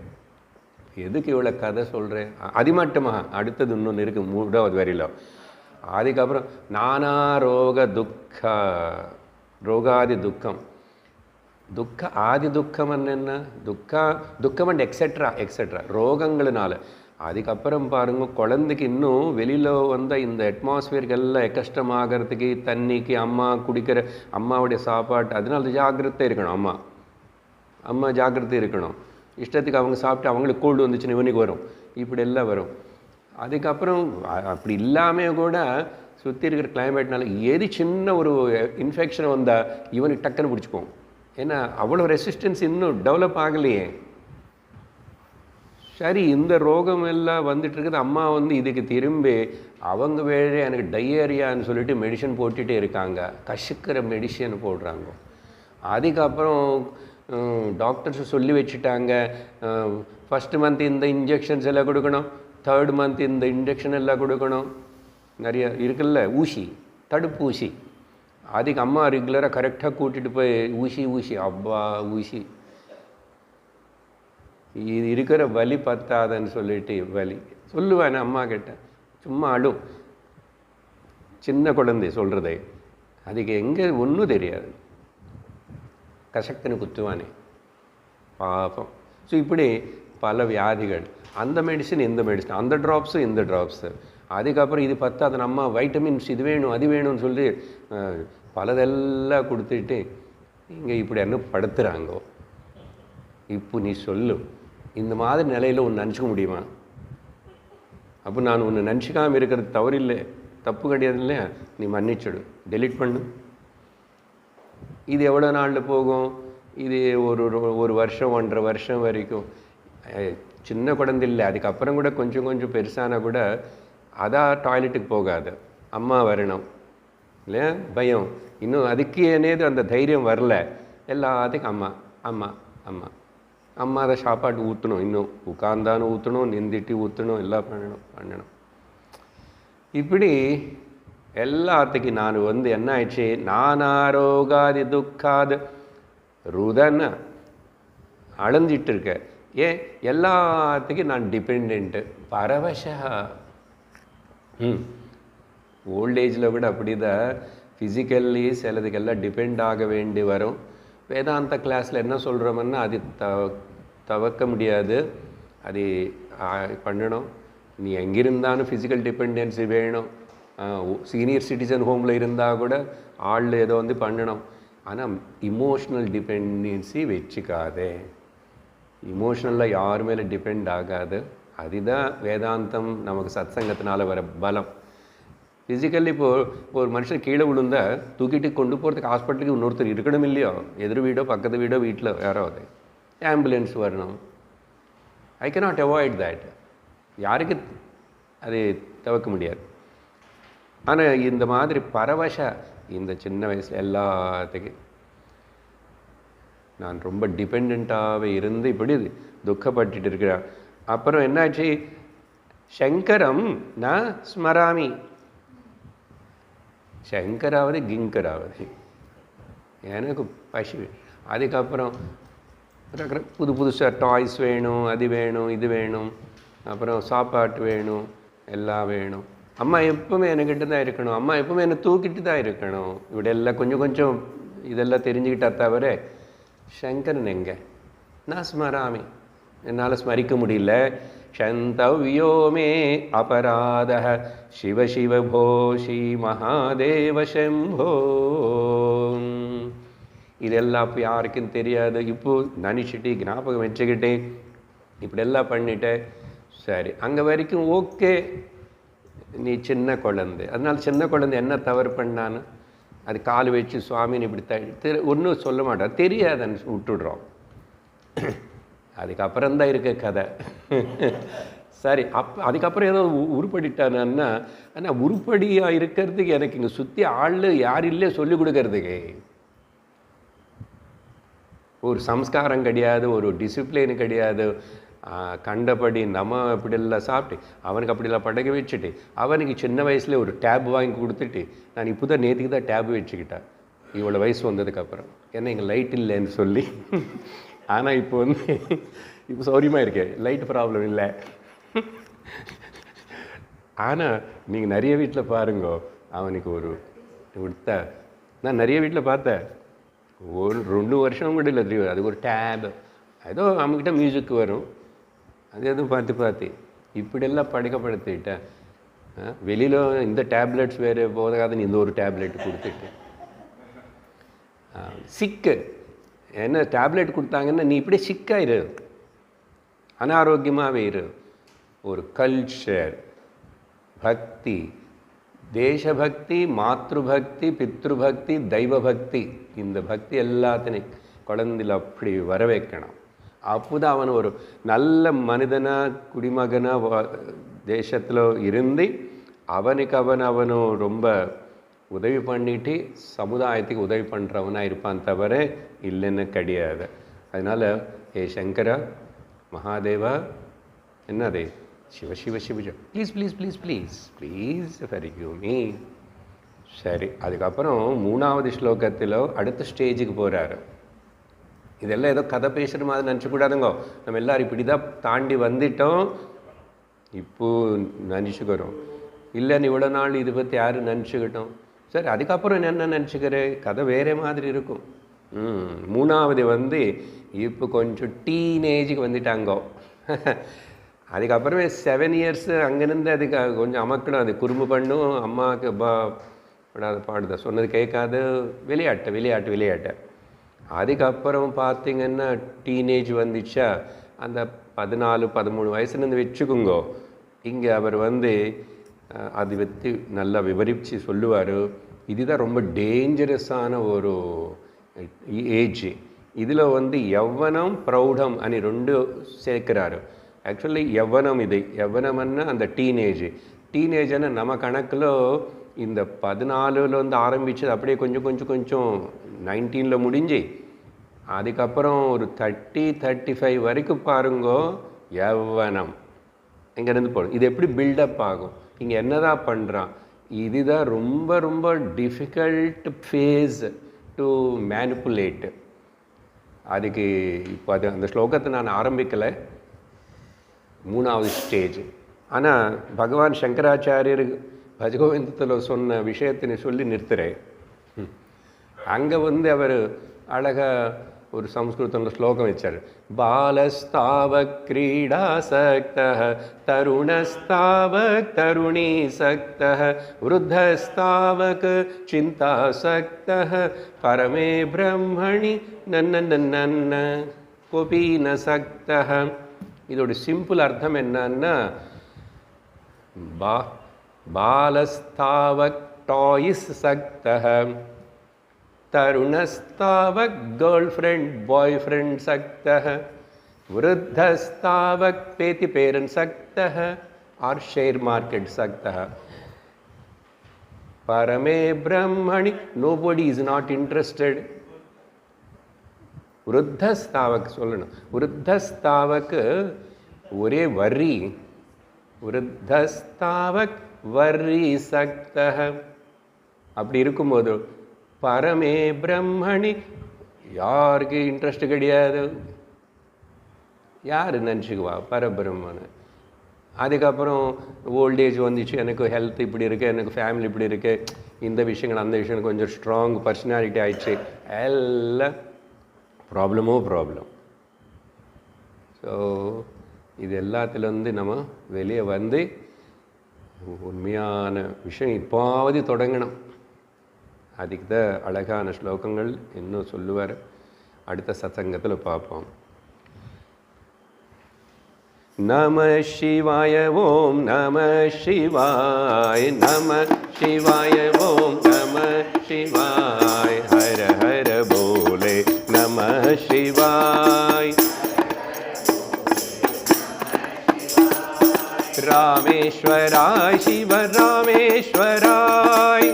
எதுக்கு இவ்வளோ கதை சொல்கிறேன்? அது மட்டுமா, அடுத்தது இன்னொன்று இருக்குது, 3வது வரியில். அதுக்கப்புறம் நானா ரோக துக்க ரோகாதி துக்கம். ஆதி துக்கம் என்ன? துக்கம் அண்ட் எக்ஸெட்ரா ரோகங்களினால. அதுக்கப்புறம் பாருங்கள், குழந்தைக்கு இன்னும் வெளியில் வந்த இந்த அட்மாஸ்பியருக்கு எல்லாம் கஷ்டமாகறதுக்கு, தண்ணிக்கு, அம்மா குடிக்கிற அம்மாவுடைய சாப்பாட்டு, அதனால ஜாக்கிரதை இருக்கணும். அம்மா ஜாக்கிரதை இருக்கணும். இஷ்டத்துக்கு அவங்க சாப்பிட்டு அவங்களுக்கு கோல்டு வந்துச்சுன்னா இவனுக்கு வரும், இப்படி எல்லாம் வரும். அதுக்கப்புறம் அப்படி இல்லாமல் கூட சுற்றி இருக்கிற கிளைமேட்னால எது சின்ன ஒரு இன்ஃபெக்ஷன் வந்தால் இவனுக்கு டக்குன்னு பிடிச்சிப்போம். ஏன்னா அவ்வளோ ரெசிஸ்டன்ஸ் இன்னும் டெவலப் ஆகலையே. சரி, இந்த ரோகம் எல்லாம் வந்துட்டுருக்குது. அம்மா இதுக்கு திரும்பி அவங்க வேறு எனக்கு டையரியான்னு சொல்லிட்டு மெடிசன் போட்டுகிட்டே இருக்காங்க, கசுக்கிற மெடிசன் போடுறாங்க. அதுக்கப்புறம் டாக்டர்ஸ் சொல்லி வச்சுட்டாங்க, ஃபஸ்ட்டு மந்த் இந்த இன்ஜெக்ஷன்ஸ் எல்லாம் கொடுக்கணும், 3rd மந்த் இந்த இன்ஜெக்ஷன் எல்லாம் கொடுக்கணும். நிறைய இருக்குல்ல, ஊசி, தடுப்பூசி. அதுக்கு அம்மா ரெகுலராக கரெக்டாக கூட்டிகிட்டு போய் ஊசி அப்பா ஊசி. இது இருக்கிற வலி பத்தாதுன்னு சொல்லிட்டு வலி சொல்லுவேன் அம்மா கிட்ட. சும்மா அழும், சின்ன குழந்தை சொல்கிறதே. அதுக்கு எங்கே ஒன்றும் தெரியாது, கசக்குன்னு குத்துவானே பாப்பம். ஸோ இப்படி பல வியாதிகள், அந்த மெடிசன் இந்த மெடிசன், அந்த ட்ராப்ஸு இந்த ட்ராப்ஸு. அதுக்கப்புறம் இது பத்தாது, நம்ம வைட்டமின்ஸ் இது வேணும் அது வேணும்னு சொல்லி பலதெல்லாம் கொடுத்துட்டு இங்கே இப்படி என்ன படுத்துகிறாங்கோ. இப்போ நீ சொல்லு, இந்த மாதிரி நிலையில் ஒன்று நினச்சிக்க முடியுமா? அப்போ நான் ஒன்று நினச்சிக்காமல் இருக்கிறது தவறு இல்லை, தப்பு கிடையாது இல்லையா? நீ மன்னிச்சிடு, டெலீட் பண்ணு. இது எவ்வளோ நாளில் போகும்? இது ஒரு வருஷம் 1.5 வருஷம் வரைக்கும். சின்ன குழந்தை இல்லை, அதுக்கப்புறம் கூட கொஞ்சம் பெருசானா கூட அதான் டாய்லெட்டுக்கு போகாது, அம்மா வரணும் இல்லையா? பயம். இன்னும் அதுக்கு என்னது அந்த தைரியம் வரல. எல்லாத்துக்கும் அம்மா அதை சாப்பாட்டு ஊற்றணும், இன்னும் உட்கார்ந்தாலும் ஊற்றணும், நிந்திட்டு ஊற்றணும், எல்லாம் பண்ணணும். இப்படி எல்லாத்துக்கும் நான் என்ன ஆயிடுச்சு, நானாரோகாதி துக்காது ருதன்னு அலைஞ்சிட்டு இருக்க. ஏன் எல்லாத்துக்கும் நான் டிபெண்ட்டு, பரவசா. ஓல்டேஜில் கூட அப்படி தான் ஃபிசிக்கல்லி சிலதுக்கெல்லாம் டிபெண்ட் ஆக வேண்டி வரும். வேதாந்த கிளாஸில் என்ன சொல்கிறோம்னா அது தவிர்க்க முடியாது, அது பண்ணணும். நீ எங்கிருந்தாலும் ஃபிசிக்கல் டிபெண்டன்சி வேணும். சீனியர் சிட்டிசன் ஹோமில் இருந்தால் கூட ஆள் ஏதோ பண்ணணும். ஆனால் இமோஷ்னல் டிபெண்டன்சி வச்சுக்காதே. இமோஷ்னலில் யார் மேலே டிபெண்ட் ஆகாது. அதுதான் வேதாந்தம் நமக்கு சத்சங்கத்தினால வர பலம். ஃபிசிக்கலி இப்போது ஒரு மனுஷன் கீழே விழுந்தா தூக்கிட்டு கொண்டு போகிறதுக்கு ஹாஸ்பிட்டலுக்கு இன்னொருத்தர் இருக்கணும் இல்லையோ, எதிர் வீடோ பக்கத்து வீடோ வீட்டில் யாராவது ஆம்புலன்ஸ் வரணும். I cannot avoid that. யாருக்கு அது தவிர்க்க முடியாது. ஆனால் இந்த மாதிரி பரவச இந்த சின்ன வயசில் எல்லாத்துக்கும் நான் ரொம்ப டிபெண்ட்டாகவே இருந்து இப்படி துக்கப்பட்டு இருக்கிறேன். அப்புறம் என்னாச்சு, சங்கரம் நான் ஸ்மராமி. சங்கராவது கிங்கராவது எனக்கு பசி. அதுக்கப்புறம் புதுசாக டாய்ஸ் வேணும், அது வேணும் இது வேணும், அப்புறம் சாப்பாட்டு வேணும், எல்லாம் வேணும். அம்மா எப்பவுமே என்கிட்ட தான் இருக்கணும், அம்மா எப்பவுமே என்னை தூக்கிட்டு தான் இருக்கணும். இப்படியெல்லாம் கொஞ்சம் இதெல்லாம் தெரிஞ்சுக்கிட்டா தவிர சங்கரன் எங்கே? நான் ஸ்மராமி, என்னால் ஸ்மரிக்க முடியல. க்ஷந்தவ்யோமே அபராத சிவ சிவ போ ஸ்ரீ மகாதேவ சம்போ. இதெல்லாம் இப்போ யாருக்கும் தெரியாது. இப்போது நினச்சிட்டு ஞாபகம் வச்சுக்கிட்டே இப்படியெல்லாம் பண்ணிட்டேன். சரி, அங்கே வரைக்கும் ஓகே. நீ சின்ன குழந்தை, அதனால் சின்ன குழந்தை என்ன தவறு பண்ணான்னு அது கால் வச்சு சுவாமின்னு இப்படி ஒன்றும் சொல்ல மாட்டார், தெரியாதுன்னு விட்டுடுறோம். அதுக்கப்புறம்தான் இருக்க கதை. சரி, அதுக்கப்புறம் ஏதோ உருப்படிட்டானா, ஆனால் உருப்படியாக இருக்கிறதுக்கு எனக்கு இங்கே சுற்றி ஆள் யார் இல்லையே சொல்லிக் கொடுக்கறதுக்கு. ஒரு சம்ஸ்காரம் கிடையாது, ஒரு டிசிப்ளின் கிடையாது. கண்டபடி நம்ம அப்படிலாம் சாப்பிட்டு அவனுக்கு அப்படிலாம் படக வச்சுட்டு அவனுக்கு சின்ன வயசுல ஒரு டேப் வாங்கி கொடுத்துட்டு, நான் இப்போ தான் நேற்றுக்கு தான் டேப் வச்சுக்கிட்டேன் இவ்வளோ வயசு வந்ததுக்கப்புறம். ஏன்னா எங்கள் லைட் இல்லைன்னு சொல்லி. ஆனால் இப்போ இப்போ சௌரியமாக இருக்கேன், லைட் ப்ராப்ளம் இல்லை. ஆனால் நீங்கள் நிறைய வீட்டில் பாருங்க, அவனுக்கு ஒரு கொடுத்த நான் நிறைய வீட்டில் பார்த்தேன், ஒரு 2 வருஷம் கூட இல்லை தெரியும், அது ஒரு டேப் ஏதோ அவங்ககிட்ட மியூசிக் வரும், அது எதுவும் பார்த்து இப்படியெல்லாம் பழக்கப்படுத்திட்டேன். வெளியில் இந்த டேப்லெட்ஸ் வேறு போதாதுன்னு இந்த ஒரு டேப்லெட் கொடுத்துட்டு சிக்கு என்ன டேப்லெட் கொடுத்தாங்கன்னா நீ இப்படியே சிக்காயிரு, அனாரோக்கியமாகவே இரு. ஒரு கல்ச்சர், பக்தி, தேசபக்தி, மாத்ருபக்தி, பித்ருபக்தி, தெய்வபக்தி, இந்த பக்தி எல்லாத்தையும் குழந்தையில் அப்படி வர வைக்கணும். அப்போதான் அவன் ஒரு நல்ல மனிதனாக குடிமகனாக தேசத்தில் இருந்து அவனும் ரொம்ப உதவி பண்ணிட்டு சமுதாயத்துக்கு உதவி பண்ணுறவனாக இருப்பான், தவிர இல்லைன்னு கிடையாது. அதனால் சங்கரா, மகாதேவா, என்னதே சிவ சிவ சிவஜ, please please please please please forgive me. சரி, அதுக்கப்புறம் 3வது ஸ்லோகத்தில் அடுத்த ஸ்டேஜுக்கு போகிறாரு. இதெல்லாம் ஏதோ கதை பேசுகிற மாதிரி நினச்சிக்கூடாதுங்க, நம்ம எல்லோரும் இப்படி தான் தாண்டி வந்துட்டோம், இப்போது நினச்சிக்கிறோம். இல்லைன்னு இவ்வளோ நாள் இதை பற்றி யாரும் நினச்சிக்கிட்டோம். சரி, அதுக்கப்புறம் என்ன நினச்சிக்கிறேன், கதை வேறு மாதிரி இருக்கும். 3வது இப்போ கொஞ்சம் டீனேஜுக்கு வந்துட்டாங்கோ. அதுக்கப்புறமே 7 இயர்ஸ் அங்கேருந்து அதுக்கு கொஞ்சம் அமக்கணும், அது குறும்பு பண்ணும், அம்மாவுக்கு பாடுத சொன்னது கேட்காது, விளையாட்டு. அதுக்கப்புறம் பார்த்திங்கன்னா டீனேஜ் வந்துச்சா, அந்த 14-13 வயசுலேருந்து வச்சுக்குங்கோ. இங்கே அவர் அது பற்றி நல்லா விவரித்து சொல்லுவார். இதுதான் ரொம்ப டேஞ்சரஸான ஒரு ஏஜ். இதில் யவ்வனம் ப்ரௌடம் అని 2 சேர்க்கிறாரு. ஆக்சுவலி யவ்வனம் இது, யவ்வனம்னா அந்த டீனேஜ்னா நம்ம கணக்கில் இந்த 14ல் ஆரம்பித்தது அப்படியே கொஞ்சம் 19ல் முடிஞ்சு அதுக்கப்புறம் ஒரு 30-35 வரைக்கும் பாருங்கோ யவ்வனம் இங்கேருந்து போடும். இது எப்படி பில்டப் ஆகும், இங்கே என்னதான் பண்ணுறான், இதுதான் ரொம்ப ரொம்ப டிஃபிகல்ட் ஃபேஸ் டு மேனிப்புலேட். அதுக்கு இப்போ அந்த ஸ்லோகத்தை நான் ஆரம்பிக்கலை, 3வது ஸ்டேஜ். ஆனால் பகவான் சங்கராச்சாரியர் பஜகோவிந்தத்தில் சொன்ன விஷயத்தினை சொல்லி நிறுத்துகிறேன். அங்கே அவர் அழகாக ஒரு சம்ஸ்கிருதத்தில் ஸ்லோகம் வச்சார். பாலஸ்தாவக் கிரீடாசக்தः தருணஸ்தாவக் தருணீசக்தः விருத்தஸ்தாவக் சிந்தாசக்தः பரமே பிரம்மணி நன்ன கோபீன சக்தः. இதோட சிம்பிள் அர்த்தம் என்னன்னா, பாலஸ்தாவக் டாய்ஸ் சக்தः तरुणस्तावक गर्लफ्रेंड बॉयफ्रेंड सक्तः वृद्धस्तावक पेति पेरन सक्तः और शेयर मार्केट सक्तः परमे ब्रह्मणि nobody is not interested. वृद्धस्तावक சொல்லணும், वृद्धस्तावक ஒரே வரி, वृद्धस्तावक वरी सक्तः. அப்படி இருக்கும்போது பரமே பிரம்மணி யாருக்கு இன்ட்ரெஸ்ட் கிடையாது, யார் நினச்சிக்குவா பரபிரம்மனு. அதுக்கப்புறம் ஓல்டேஜ் வந்துச்சு, எனக்கு ஹெல்த் இப்படி இருக்குது, எனக்கு ஃபேமிலி இப்படி இருக்குது, இந்த விஷயங்கள் அந்த விஷயம் கொஞ்சம் ஸ்ட்ராங் பர்சனாலிட்டி ஆயிடுச்சு, எல்லாம் ப்ராப்ளம். ஸோ இது எல்லாத்துலேருந்து நம்ம வெளியே உண்மையான விஷயம் இப்போவாவது தொடங்கணும். அதுக்கு தான் அழகான ஸ்லோகங்கள் இன்னும் சொல்லுவார், அடுத்த சத்சங்கத்தில் பார்ப்போம். நம சிவாய ஓம் நம சிவாய நம சிவாய ஓம் நம சிவாய ஹர ஹர போலே நம சிவாய. रामेश्वराय शिव रामेश्वराय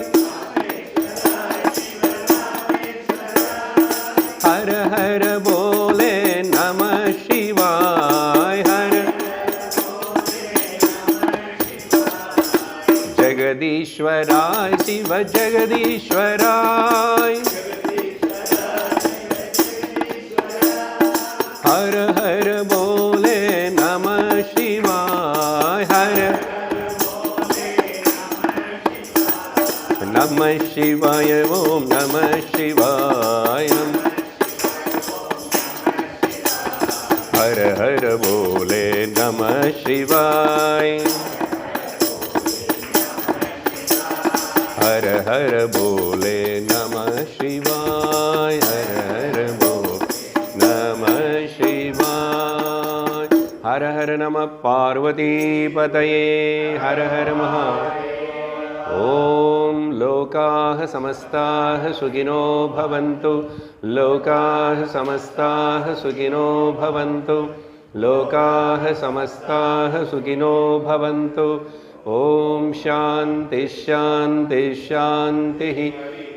हर हर बोले नमः शिवाय हर जगदीश्वराय शिव जगदीश्वराय हर हर बोले नमः शिवाय हर नमः शिवाय ओम नमः शिवाय हर हर बोले नमः शिवाय हर हर बोले नमः शिवाय हर हर बोल नमः शिवाय हर हर नमः पार्वती पतये हर हर महादेव ओम लोकाः समस्ताः सुखिनो भवन्तु लोकाः समस्ताः सुखिनो भवन्तु लोकाः समस्ताः सुखिनो भवन्तु ओम शांति शांति शांति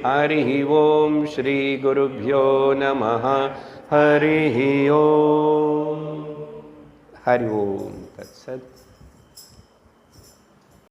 हरि ओम श्री गुरुभ्यो नमः हरि ओम तत्सत्।